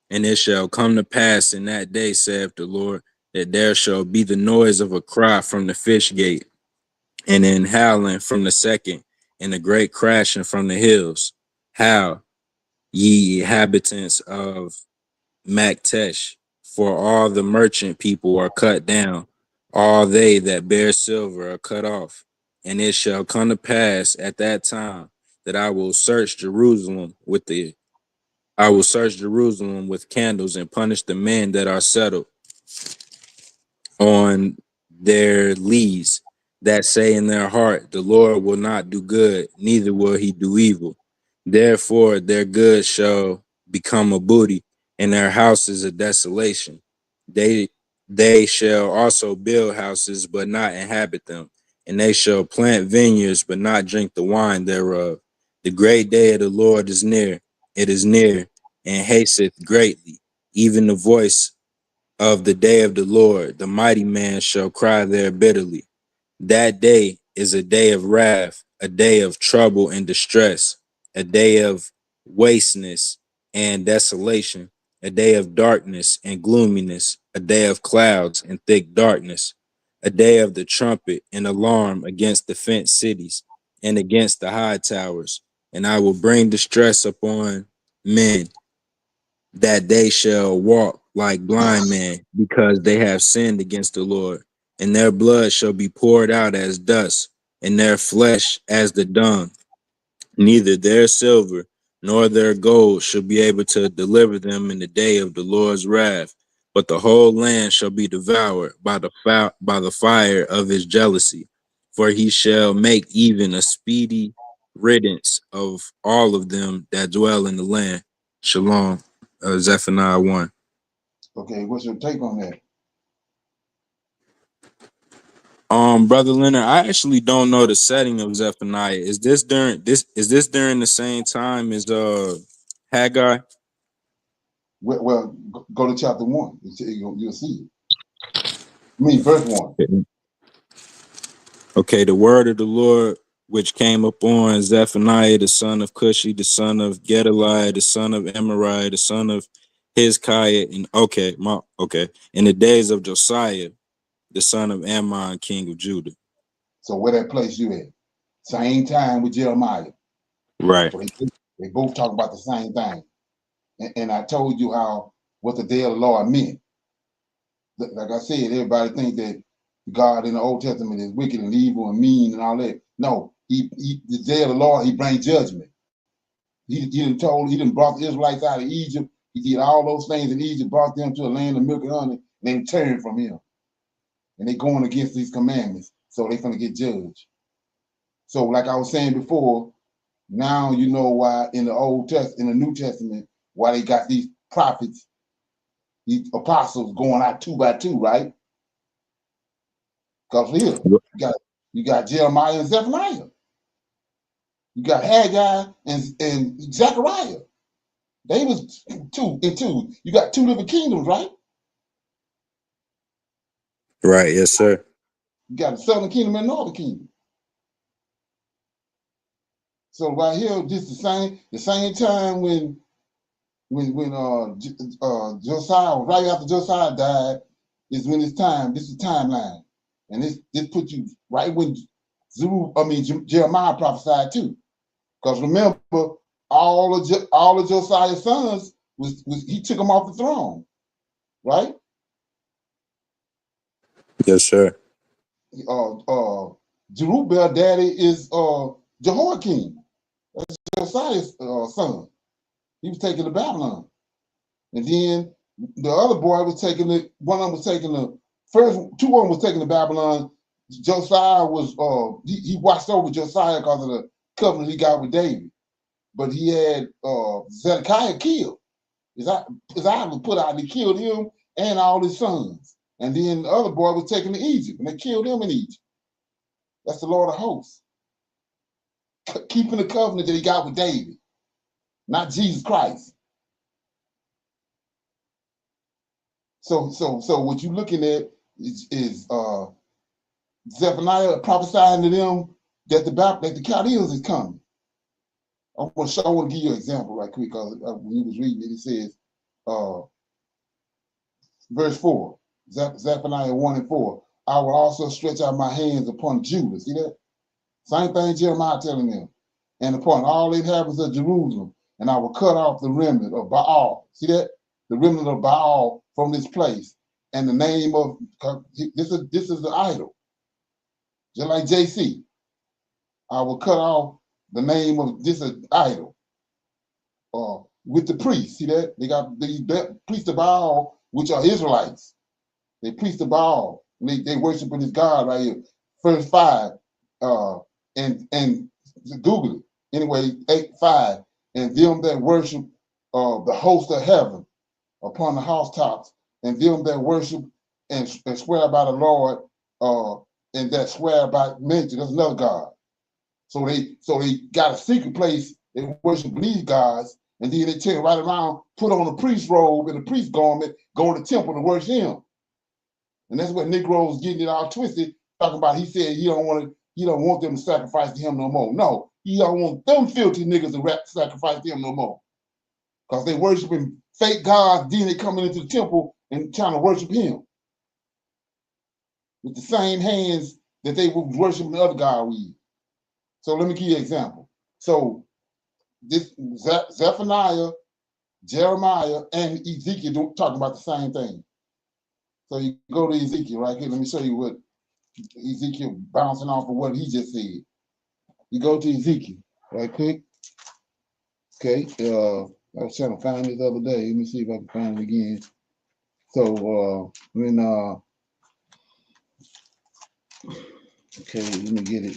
[SPEAKER 13] And it shall come to pass in that day, saith the Lord, that there shall be the noise of a cry from the fish gate, and in howling from the second, and a great crashing from the hills. How, ye inhabitants of Maktesh, for all the merchant people are cut down, all they that bear silver are cut off. And it shall come to pass at that time that I will search Jerusalem with candles, and punish the men that are settled on their lees, that say in their heart, the Lord will not do good, neither will he do evil. Therefore their good shall become a booty, and their houses a desolation. They shall also build houses, but not inhabit them, and they shall plant vineyards, but not drink the wine thereof. The great day of the Lord is near, it is near, and hasteth greatly, even the voice of the day of the Lord. The mighty man shall cry there bitterly. That day is a day of wrath, a day of trouble and distress, a day of wasteness and desolation, a day of darkness and gloominess, a day of clouds and thick darkness, a day of the trumpet and alarm against the fenced cities and against the high towers. And I will bring distress upon men, that they shall walk like blind men, because they have sinned against the Lord, and their blood shall be poured out as dust, and their flesh as the dung. Neither their silver nor their gold shall be able to deliver them in the day of the Lord's wrath, but the whole land shall be devoured by the fire of his jealousy. For he shall make even a speedy riddance of all of them that dwell in the land. Shalom. Zephaniah 1.
[SPEAKER 1] Okay, what's your take on that?
[SPEAKER 13] Brother Leonard, I actually don't know the setting of Zephaniah. Is this during the same time as Haggai?
[SPEAKER 1] Well, go to chapter 1. You'll see it. I mean, verse 1.
[SPEAKER 13] Okay, the word of the Lord which came upon Zephaniah, the son of Cushi, the son of Gedaliah, the son of Amariah, the son of Hezekiah, and in the days of Josiah, the son of Ammon, king of Judah.
[SPEAKER 1] So where that place you at? Same time with Jeremiah.
[SPEAKER 13] Right.
[SPEAKER 1] So they both talk about the same thing. And I told you what the day of the Lord meant. Like I said, everybody think that God in the Old Testament is wicked and evil and mean and all that. No, the day of the Lord, he brings judgment. He didn't brought the Israelites out of Egypt. He did all those things in Egypt, brought them to a land of milk and honey, and they turned from him. And they going against these commandments. So they finna get judged. So like I was saying before, now you know why in the New Testament, why they got these prophets, these apostles going out 2 by 2, right? Because here, you got Jeremiah and Zephaniah. You got Haggai and Zechariah. They was 2 and 2. You got 2 different kingdoms, right?
[SPEAKER 13] Right, yes, sir.
[SPEAKER 1] You got the southern kingdom and northern kingdom. So right here, this the same time when Josiah, right after Josiah died, is when it's time. This is the timeline, and this puts you right when Jeremiah prophesied too. Because remember, all of Josiah's sons was he took them off the throne, right?
[SPEAKER 13] Yes, sir.
[SPEAKER 1] Zerubbabel daddy is Jehoiakim. That's Josiah's son. He was taken to Babylon. And then the other boy was taking it, one of them was taking the first, 2 of them was taken to Babylon. Josiah was, he watched over Josiah because of the covenant he got with David. But he had Zedekiah killed. His eye was put out and he killed him and all his sons. And then the other boy was taken to Egypt and they killed him in Egypt. That's the Lord of hosts. Keeping the covenant that he got with David, not Jesus Christ. So what you're looking at is Zephaniah prophesying to them that the Chaldeans is coming. I want to give you an example right quick because when you was reading it, it says, verse 4, Zephaniah 1 and 4, I will also stretch out my hands upon Judah. See that? Same thing Jeremiah telling them. And upon all the inhabitants of Jerusalem, and I will cut off the remnant of Baal. See that? The remnant of Baal from this place. And the name of, this is the idol. Just like JC. I will cut off the name of this idol. With the priests. See that? They got the priests of Baal, which are Israelites. They priests of Baal. They worshiping this God right here. Verse 5. And Google it. Anyway, 8:5. And them that worship the host of heaven upon the housetops, and them that worship and swear by the Lord, and that swear by mention. That's another God. So they got a secret place. They worship these gods, and then they turn right around, put on a priest robe and a priest garment, go to the temple to worship him. And that's what Negroes getting it all twisted, talking about. He said he don't want them to sacrifice to him no more. No, he don't want them filthy niggas to sacrifice to him no more. Because they worshiping fake gods, then they coming into the temple and trying to worship him. With the same hands that they were worshiping the other God with. So let me give you an example. So this Zephaniah, Jeremiah, and Ezekiel talking about the same thing. So you go to Ezekiel right here. Let me show you what Ezekiel bouncing off of what he just said. You go to Ezekiel right quick. Okay. I was trying to find this the other day. Let me see if I can find it again. So okay, let me get it.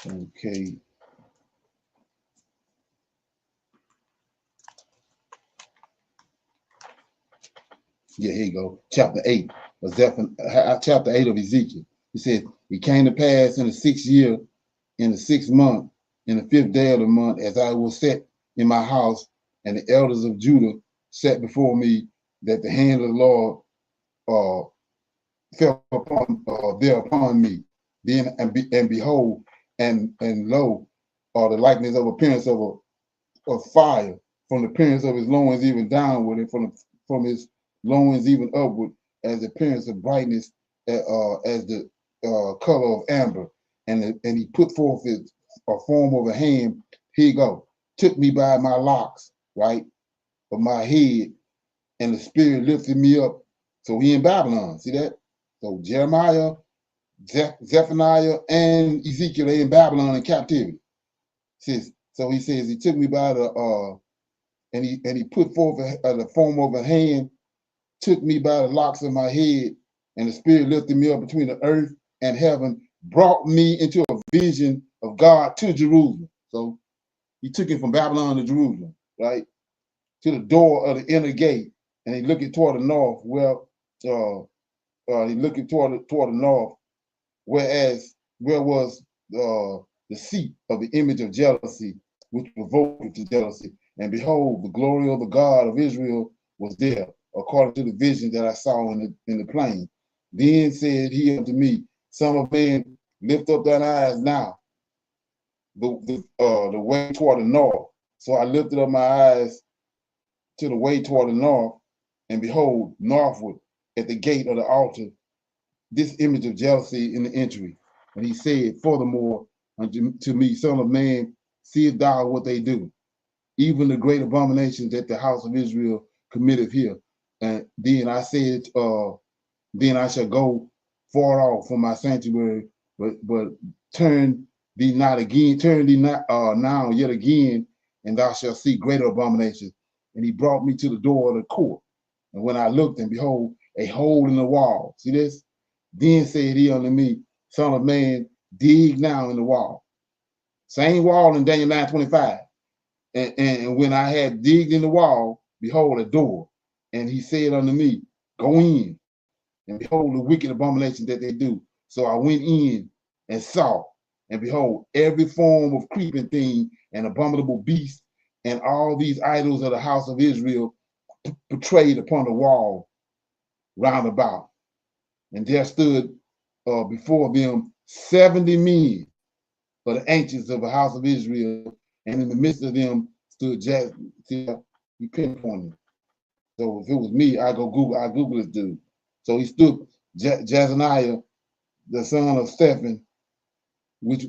[SPEAKER 1] Okay. Yeah, here you go. Chapter 8 chapter 8 of Ezekiel. He said, it came to pass in the 6th year, in the 6th month, in the 5th day of the month, as I was set in my house, and the elders of Judah sat before me, that the hand of the Lord fell upon there upon me. Then and behold, and lo, the likeness of appearance of fire from the appearance of his loins even downward, and from his loins even upward, as the appearance of brightness, as the color of amber. And he put forth a form of a hand. Here you go. Took me by my locks, right, of my head, and the spirit lifted me up. So he in Babylon. See that? So Jeremiah, Zephaniah, and Ezekiel, they in Babylon in captivity. So he says he took me by the and he put forth the form of a hand, took me by the locks of my head, and the spirit lifted me up between the earth and heaven, brought me into a vision of God to Jerusalem. So he took it from Babylon to Jerusalem, right? To the door of the inner gate, and he looking toward the north, he looking toward the north, where was the seat of the image of jealousy, which provoked to jealousy. And behold, the glory of the God of Israel was there, according to the vision that I saw in the plain. Then said he unto me, Son of man, lift up thine eyes now, the way toward the north. So I lifted up my eyes to the way toward the north, and behold, northward at the gate of the altar, this image of jealousy in the entry. And he said, furthermore, unto me, Son of man, seest thou what they do, even the great abominations that the house of Israel committeth here. And then I said, then I shall go far off from my sanctuary, but turn thee not again, turn thee not now yet again, and thou shalt see greater abominations. And he brought me to the door of the court. And when I looked, and behold, a hole in the wall. See this? Then said he unto me, Son of man, dig now in the wall. Same wall in Daniel 9:25. And when I had digged in the wall, behold, a door. And he said unto me, Go in, and behold the wicked abomination that they do. So I went in and saw, and behold, every form of creeping thing and abominable beast, and all these idols of the house of Israel portrayed upon the wall round about. And there stood before them 70 men, for the ancients of the house of Israel, and in the midst of them stood Jasmine. See, he pinpointed. So if it was me, I Google this dude. So he stood Jazaniah, the son of Stephan, which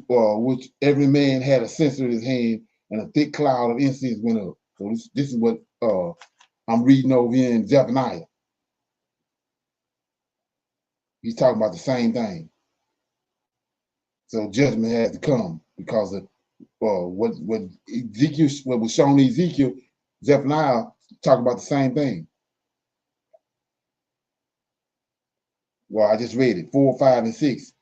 [SPEAKER 1] every man had a censer in his hand, and a thick cloud of incense went up. So this is what I'm reading over here in Zephaniah. He's talking about the same thing. So judgment had to come because of what Ezekiel, what was shown in Ezekiel. Zephaniah talk about the same thing. Well, I just read it, 4, 5, and 6.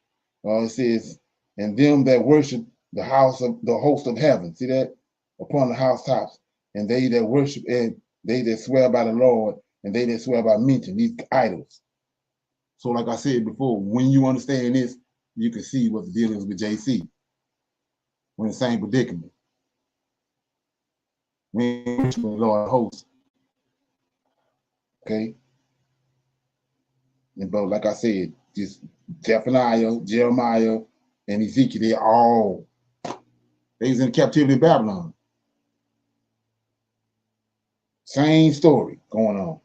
[SPEAKER 1] It says, and them that worship the house of the host of heaven, see that? Upon the housetops, and they that worship, and they that swear by the Lord, and they that swear by mention, these idols. So like I said before, when you understand this, you can see what the deal is with JC. We're in the same predicament. We ain't the Lord host. Okay? And but like I said, just Zephaniah, Jeremiah, and Ezekiel, they was in captivity in Babylon. Same story going on.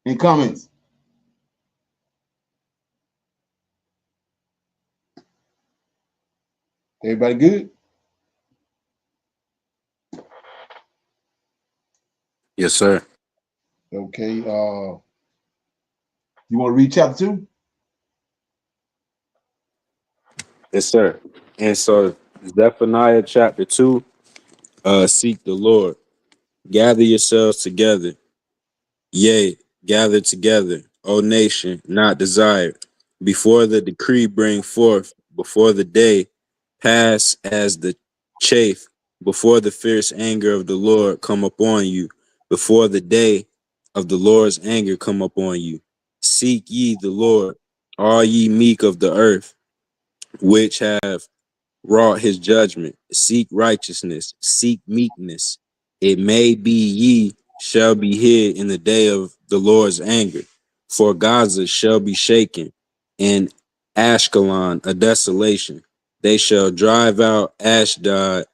[SPEAKER 1] Any comments? Everybody good?
[SPEAKER 13] Yes, sir.
[SPEAKER 1] Okay. You want to read chapter 2?
[SPEAKER 13] Yes, sir. And so Zephaniah chapter 2, seek the Lord. Gather yourselves together. Yea, gather together, O nation, not desired. Before the decree bring forth, before the day pass as the chaff, before the fierce anger of the Lord come upon you, before the day of the Lord's anger come upon you. Seek ye the Lord, all ye meek of the earth, which have wrought his judgment. Seek righteousness, seek meekness. It may be ye shall be hid in the day of the Lord's anger. For Gaza shall be shaken, and Ashkelon a desolation. They shall drive out Ashdod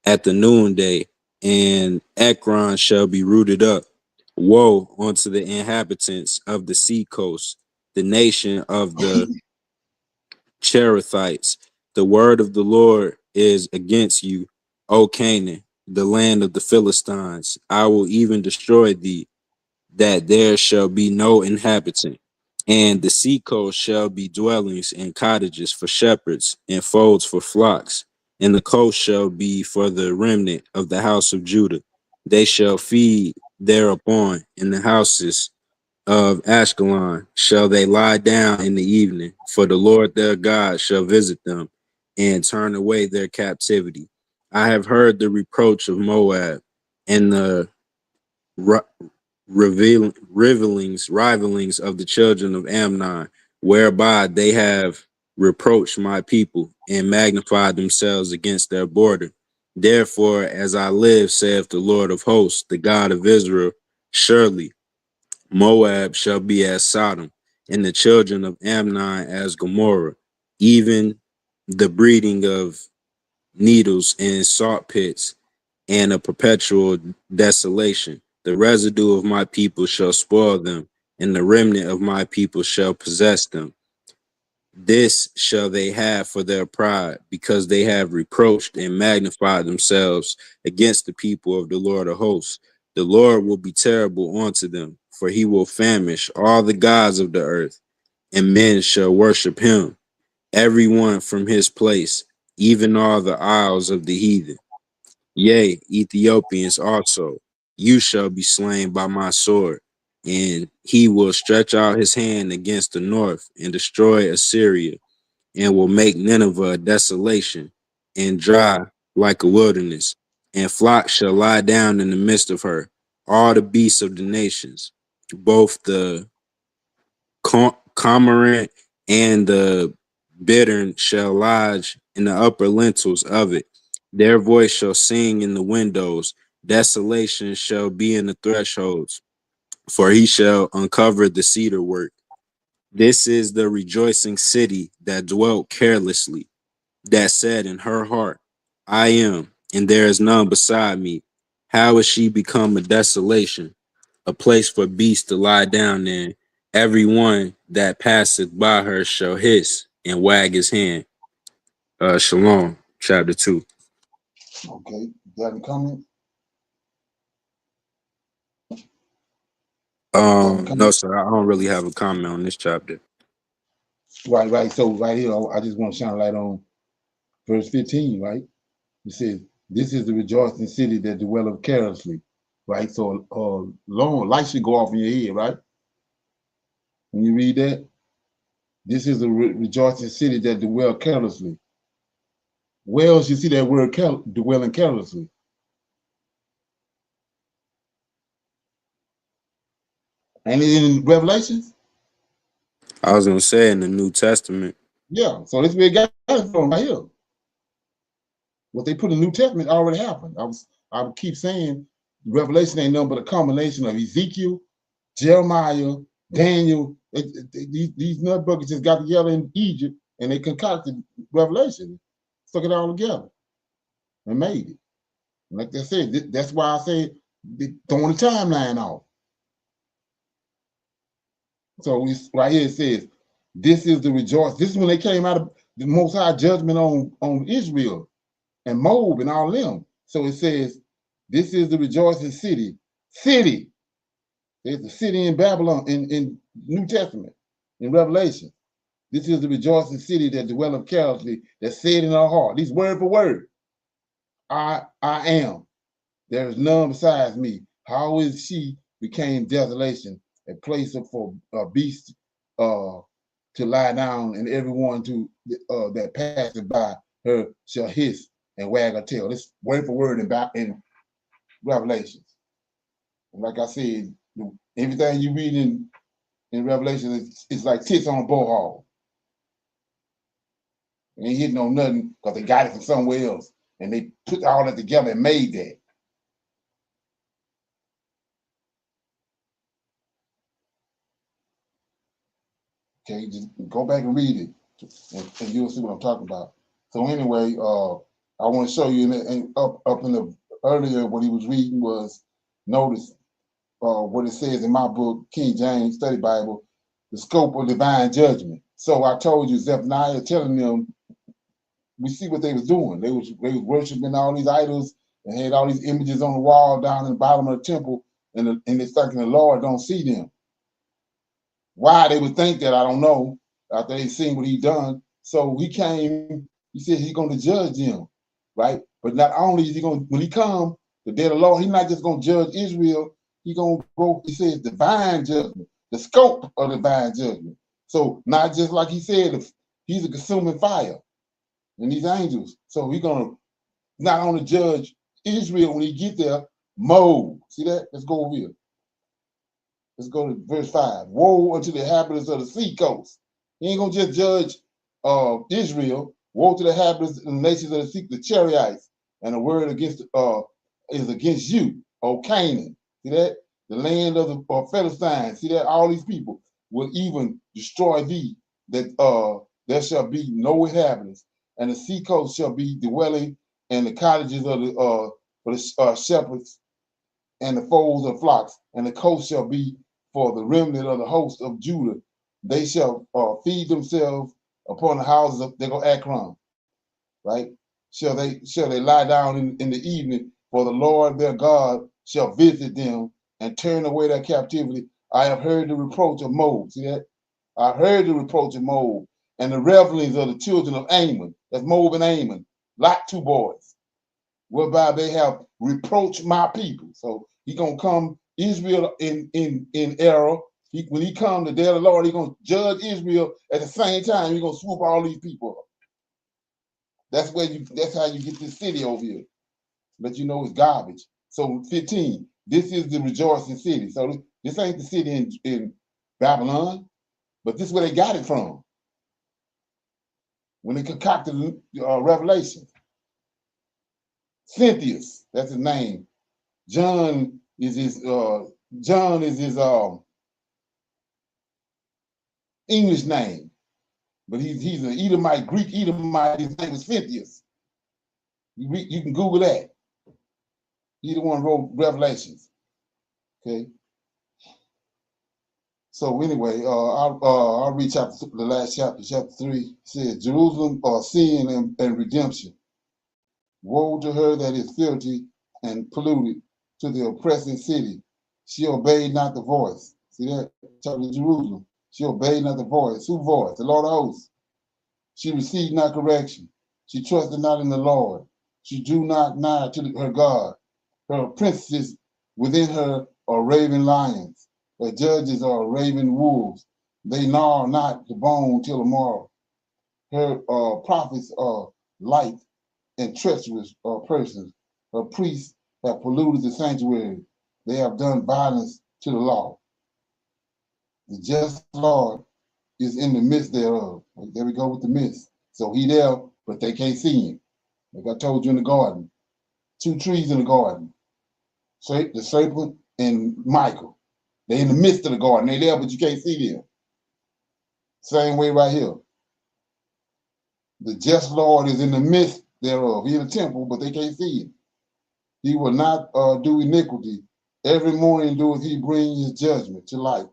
[SPEAKER 13] at the noonday, and Ekron shall be rooted up. Woe unto the inhabitants of the sea coast, the nation of the Cherethites. The word of the Lord is against you, O Canaan, the land of the Philistines. I will even destroy thee, that there shall be no inhabitant. And the seacoast shall be dwellings and cottages for shepherds, and folds for flocks. And the coast shall be for the remnant of the house of Judah. They shall feed thereupon in the houses of Ashkelon shall they lie down in the evening, for the Lord their God shall visit them and turn away their captivity. I have heard the reproach of Moab and the rivalings of the children of Ammon, whereby they have reproached my people and magnified themselves against their border. Therefore, as I live, saith the Lord of hosts, the God of Israel, surely Moab shall be as Sodom, and the children of Ammon as Gomorrah, even the breeding of needles and salt pits, and a perpetual desolation. The residue of my people shall spoil them, and the remnant of my people shall possess them. This shall they have for their pride, because they have reproached and magnified themselves against the people of the Lord of hosts. The Lord will be terrible unto them, for he will famish all the gods of the earth, and men shall worship him, every one from his place, even all the isles of the heathen. Yea, Ethiopians also, you shall be slain by my sword, and he will stretch out his hand against the north and destroy Assyria, and will make Nineveh a desolation and dry like a wilderness, and flocks shall lie down in the midst of her, all the beasts of the nations, both the cormorant and the bittern shall lodge in the upper lintels of it. Their voice shall sing in the windows. Desolation shall be in the thresholds, for he shall uncover the cedar work. This is the rejoicing city that dwelt carelessly, that said in her heart, I am, and there is none beside me. How is she become a desolation, a place for beasts to lie down in? Every one that passeth by her shall hiss and wag his hand. Shalom, chapter 2.
[SPEAKER 1] Okay, got any comment?
[SPEAKER 13] No, sir, I don't really have a comment on this chapter.
[SPEAKER 1] Right. So right here, I just want to shine a light on verse 15, right? It says, this is the rejoicing city that dwelleth carelessly, right? So long light should go off in your head, right? When you read that, this is the rejoicing city that dwell carelessly. Where else you see that word dwelling carelessly? Ain't it in Revelations?
[SPEAKER 13] I was going to say in the New Testament.
[SPEAKER 1] Yeah, so this way got it from right here. What they put in the New Testament already happened. I would keep saying Revelation ain't nothing but a combination of Ezekiel, Jeremiah, Daniel. These nutbuckets just got together in Egypt and they concocted Revelation, stuck it all together and made it. And like I said, that's why I say throwing the timeline off. So right here it says, this is the rejoice. This is when they came out of the Most High judgment on Israel and Moab and all them. So it says, this is the rejoicing city. City. There's a city in Babylon in New Testament, in Revelation. This is the rejoicing city that dwelleth carelessly, that said in our heart. These word for word. I am. There is none besides me. How is she became desolation, a place for beasts to lie down, and everyone that passeth by her shall hiss and wag her tail. This word for word in Revelations. And like I said, everything you read in Revelation is like tits on a bullhog. They ain't hitting on nothing because they got it from somewhere else. And they put all that together and made that. Okay, just go back and read it, and you'll see what I'm talking about. So anyway, I want to show you, and up in the earlier what he was reading was, notice what it says in my book, King James Study Bible, the scope of divine judgment. So I told you, Zephaniah telling them, we see what they was doing. They was worshiping all these idols and had all these images on the wall down in the bottom of the temple, and they're thinking the Lord don't see them. Why they would think that, I don't know, after they seen what he done. So he came, he said he's going to judge them, right? But not only is he going, when he come, the day of the Lord, he's not just going to judge Israel, he's going to go, he says, divine judgment, the scope of divine judgment. So not just like he said, he's a consuming fire and these angels. So he's going to not only judge Israel when he get there, mold. See that? Let's go over here. Let's go to verse 5. Woe unto the inhabitants of the sea coast. He ain't gonna just judge Israel. Woe to the inhabitants of the nations of the sea, the Cherethites. And the word against is against you, O Canaan. See that? The land of the Philistines. See that? All these people will even destroy thee, that there shall be no inhabitants. And the sea coast shall be dwelling, and the cottages of the shepherds and the folds of flocks, and the coast shall be for the remnant of the host of Judah. They shall feed themselves upon the houses of, they go Akron, right? Shall they lie down in the evening, for the Lord their God shall visit them and turn away their captivity. I have heard the reproach of Moab. See that? I heard the reproach of Moab and the revelings of the children of Ammon. That's Moab and Ammon, like two boys, whereby they have reproached my people. So he gonna come Israel in error. When he come, the day of the Lord, he gonna judge Israel at the same time. He gonna swoop all these people up. That's how you get this city over here. But you know it's garbage. So 15, this is the rejoicing city. So this ain't the city in Babylon, but this is where they got it from. When they concocted Revelation. Cynthius, that's his name. John is his English name, but he's an Edomite, Greek Edomite. His name is Cynthius. You can Google that. He the one who wrote Revelations. Okay. So anyway, I'll read the last chapter, chapter 3. It says, Jerusalem sin and redemption. Woe to her that is filthy and polluted, to the oppressing city. She obeyed not the voice. See that? Talking to Jerusalem. She obeyed not the voice. Whose voice? The Lord of hosts. She received not correction. She trusted not in the Lord. She drew not nigh to her God. Her princes within her are raven lions. Her judges are raven wolves. They gnaw not the bone till the morrow. Her prophets are light and treacherous persons. Her priests have polluted the sanctuary. They have done violence to the law. The just Lord is in the midst thereof. There we go with the midst. So he there, but they can't see him. Like I told you in the garden. 2 trees in the garden. So the serpent and Michael. They're in the midst of the garden. They're there, but you can't see them. Same way right here. The just Lord is in the midst thereof. He in the temple, but they can't see him. He will not do iniquity. Every morning doeth he bring his judgment to light.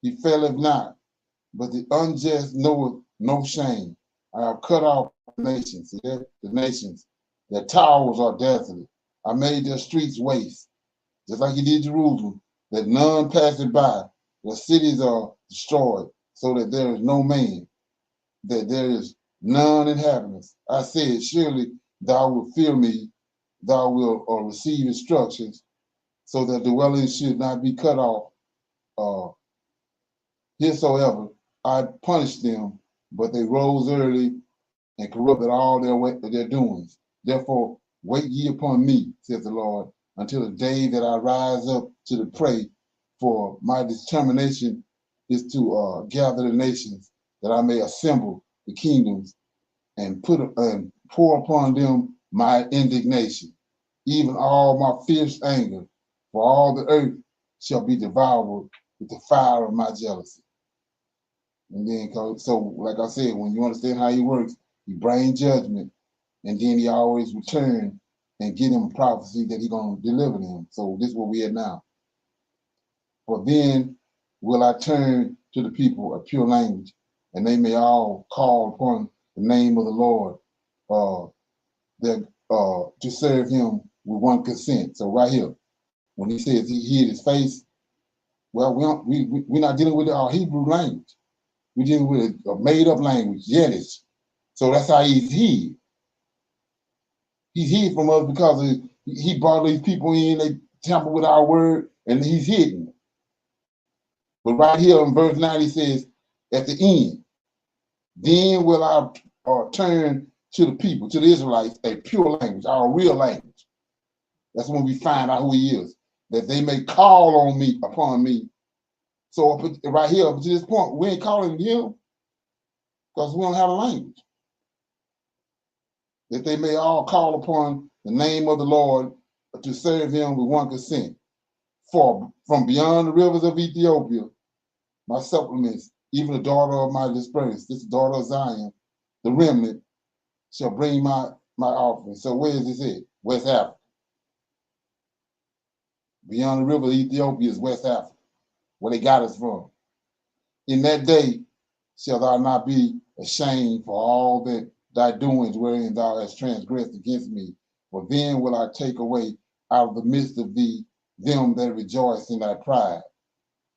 [SPEAKER 1] He faileth not, but the unjust knoweth no shame. I have cut off the nations. See that? The nations. Their towers are desolate. I made their streets waste, just like he did Jerusalem, that none passing by. The cities are destroyed, so that there is no man, that there is none inhabitants. I said, surely thou wilt fear me, thou wilt receive instructions, so that the dwellings should not be cut off. Heresoever I punished them, but they rose early and corrupted all their doings. Therefore, wait ye upon me, says the Lord, until the day that I rise up to the prey. For my determination is to gather the nations, that I may assemble the kingdoms and pour upon them my indignation, even all my fierce anger. For all the earth shall be devoured with the fire of my jealousy. And then, so like I said, when you understand how he works, he brings judgment, and then he always return and give them a prophecy that he's going to deliver them. So this is what we at now. For then will I turn to the people a pure language, and they may all call upon the name of the Lord, to serve him with one consent. So right here, when he says he hid his face, well, we're not dealing with our Hebrew language. We're dealing with a made-up language, Yiddish. So that's how he's hid. He's hid from us because he brought these people in, they tamper with our word, and he's hidden. But right here in verse 9, he says, at the end, then will I turn to the people, to the Israelites, a pure language, our real language. That's when we find out who he is, that they may call on me, upon me. So right here, up to this point, we ain't calling him because we don't have a language. That they may all call upon the name of the Lord to serve him with one consent. For from beyond the rivers of Ethiopia, my supplements, even the daughter of my dispersed, this daughter of Zion, the remnant, shall bring my offering. So where is this at? West Africa. Beyond the river of Ethiopia is West Africa, where they got us from. In that day shall thou not be ashamed for all that thy doings wherein thou hast transgressed against me. For then will I take away out of the midst of thee them that rejoice in thy pride,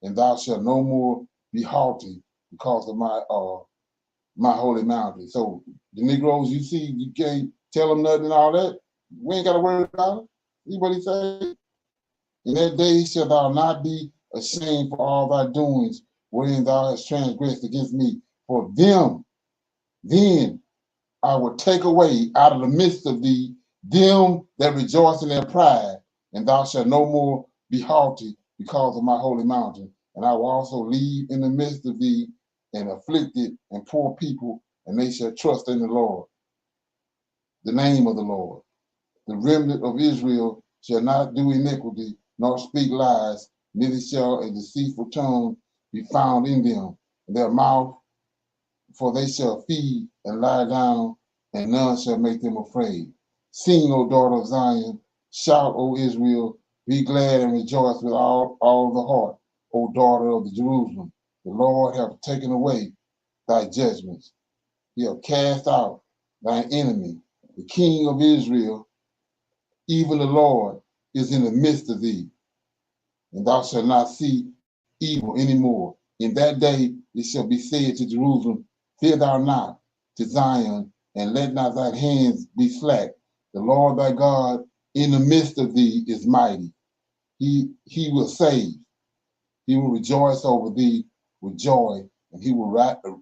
[SPEAKER 1] and thou shalt no more be haughty because of my holy mountain. So the Negroes, you see, you can't tell them nothing and all that. We ain't got to worry about it. See what he say? In that day shalt thou not be ashamed for all thy doings wherein thou hast transgressed against me. For them, then I will take away out of the midst of thee them that rejoice in their pride, and thou shalt no more be haughty because of my holy mountain. And I will also leave in the midst of thee an afflicted and poor people, and they shall trust in the Lord, the name of the Lord. The remnant of Israel shall not do iniquity, nor speak lies, neither shall a deceitful tongue be found in them. Their mouth, for they shall feed and lie down, and none shall make them afraid. Sing, O daughter of Zion, shout, O Israel, be glad and rejoice with all the heart, O daughter of the Jerusalem. The Lord hath taken away thy judgments. He hath cast out thine enemy. The King of Israel, even the Lord, is in the midst of thee, and thou shalt not see evil any more. In that day it shall be said to Jerusalem, fear thou not, to Zion, and let not thy hands be slack. The Lord thy God in the midst of thee is mighty. He will save. He will rejoice over thee with joy, and he will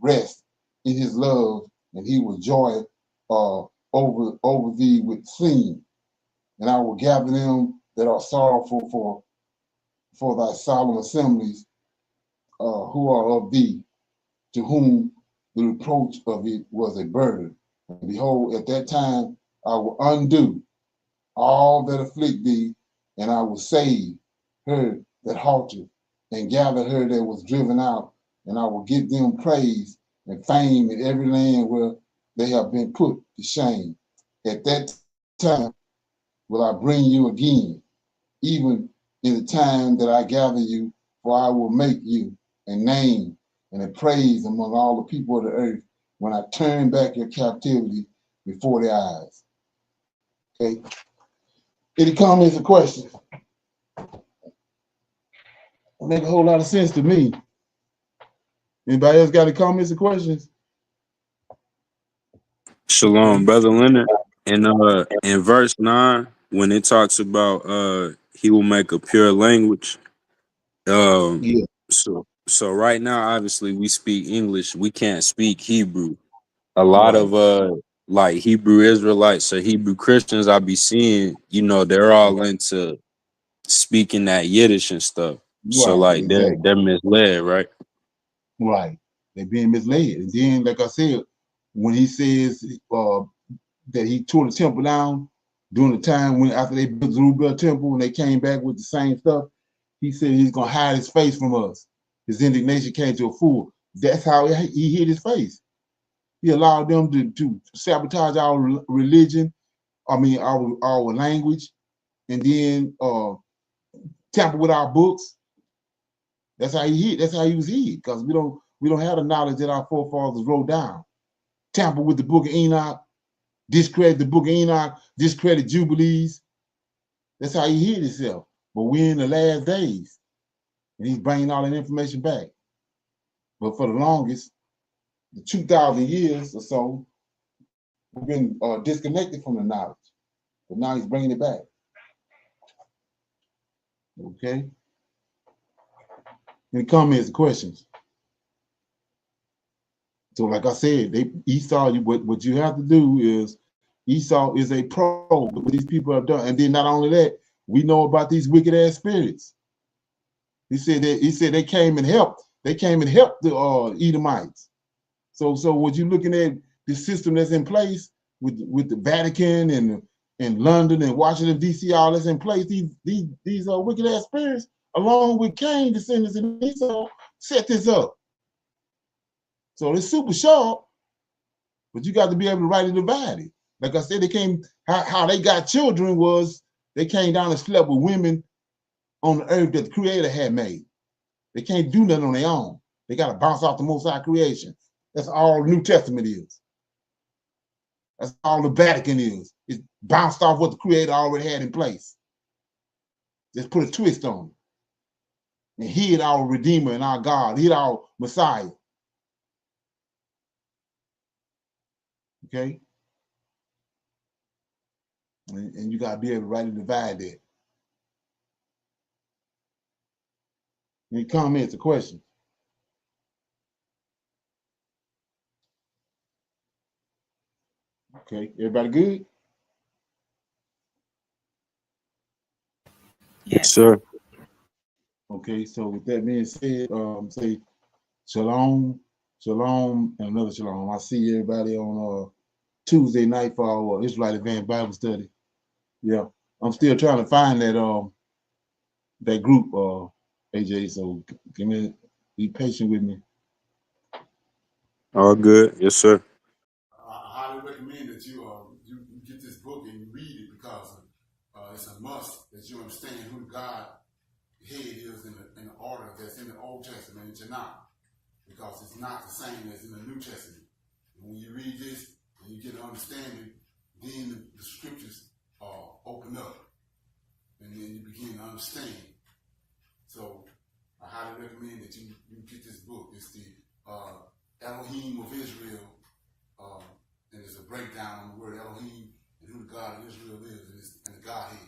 [SPEAKER 1] rest in his love, and he will joy over thee with singing. And I will gather them that are sorrowful for thy solemn assemblies, who are of thee, to whom the reproach of it was a burden. And behold, at that time I will undo all that afflict thee, and I will save her that halted, and gather her that was driven out, and I will give them praise and fame in every land where they have been put to shame. At that time will I bring you again, even in the time that I gather you, for I will make you a name and a praise among all the people of the earth when I turn back your captivity before their eyes. Okay. Any comments or questions? It make a whole lot of sense to me. Anybody else got any comments or questions?
[SPEAKER 13] Shalom, Brother Leonard. And in verse 9, when it talks about he will make a pure language.
[SPEAKER 1] Yeah.
[SPEAKER 13] So right now, obviously, we speak English. We can't speak Hebrew. A lot of like Hebrew Israelites or Hebrew Christians I be seeing, they're all into speaking that Yiddish and stuff. So
[SPEAKER 1] Right,
[SPEAKER 13] like
[SPEAKER 1] exactly.
[SPEAKER 13] they're misled, right?
[SPEAKER 1] Right. They're being misled. And then, like I said, when he says that he tore the temple down during the time when after they built Zerubbabel temple and they came back with the same stuff, he said he's gonna hide his face from us. His indignation came to a full. That's how he hid his face. He allowed them to sabotage our religion, our language, and then tamper with our books. That's how he hid. That's how he was hid, because we don't have the knowledge that our forefathers wrote down. Tamper with the book of Enoch, discredit the book of Enoch, discredit Jubilees. That's how he hid himself. But we're in the last days, and he's bringing all that information back. But for the longest, the 2,000 years or so, we've been disconnected from the knowledge. But now he's bringing it back. Okay? Any comments or questions? So like I said, Esau, what you have to do is, Esau is a pro what these people have done. And then not only that, we know about these wicked ass spirits. He said they came and helped. They came and helped the Edomites. So what you're looking at, the system that's in place with the Vatican and London and Washington, D.C., all that's in place, these wicked ass spirits, along with Cain, descendants and Esau, set this up. So it's super sharp, but you got to be able to rightly divide it. Like I said, how they got children was they came down and slept with women on the earth that the Creator had made. They can't do nothing on their own. They got to bounce off the Most High creation. That's all the New Testament is. That's all the Vatican is. It's bounced off what the Creator already had in place. Just put a twist on it. And hid our Redeemer and our God, hid our Messiah. Okay? And you got to be able to rightly divide that. Any comments or questions? Okay, everybody good?
[SPEAKER 12] Yes.
[SPEAKER 13] Sure.
[SPEAKER 1] Okay, so with that being said, say shalom, shalom, and another shalom. I see everybody on Tuesday night for our Israelite Advanced Bible Study. Yeah, I'm still trying to find that group, AJ. So be patient with me.
[SPEAKER 13] All good. Yes, sir.
[SPEAKER 1] I highly recommend that you get this book and you read it, because it's a must that you understand who God head is in the order that's in the Old Testament and Tanakh, because it's not the same as in the New Testament. And when you read this and you get an understanding, then the scriptures open up, and then you begin to understand. So I highly recommend that you get this book. It's the Elohim of Israel, and it's a breakdown on the word Elohim and who the God of Israel is, and the Godhead.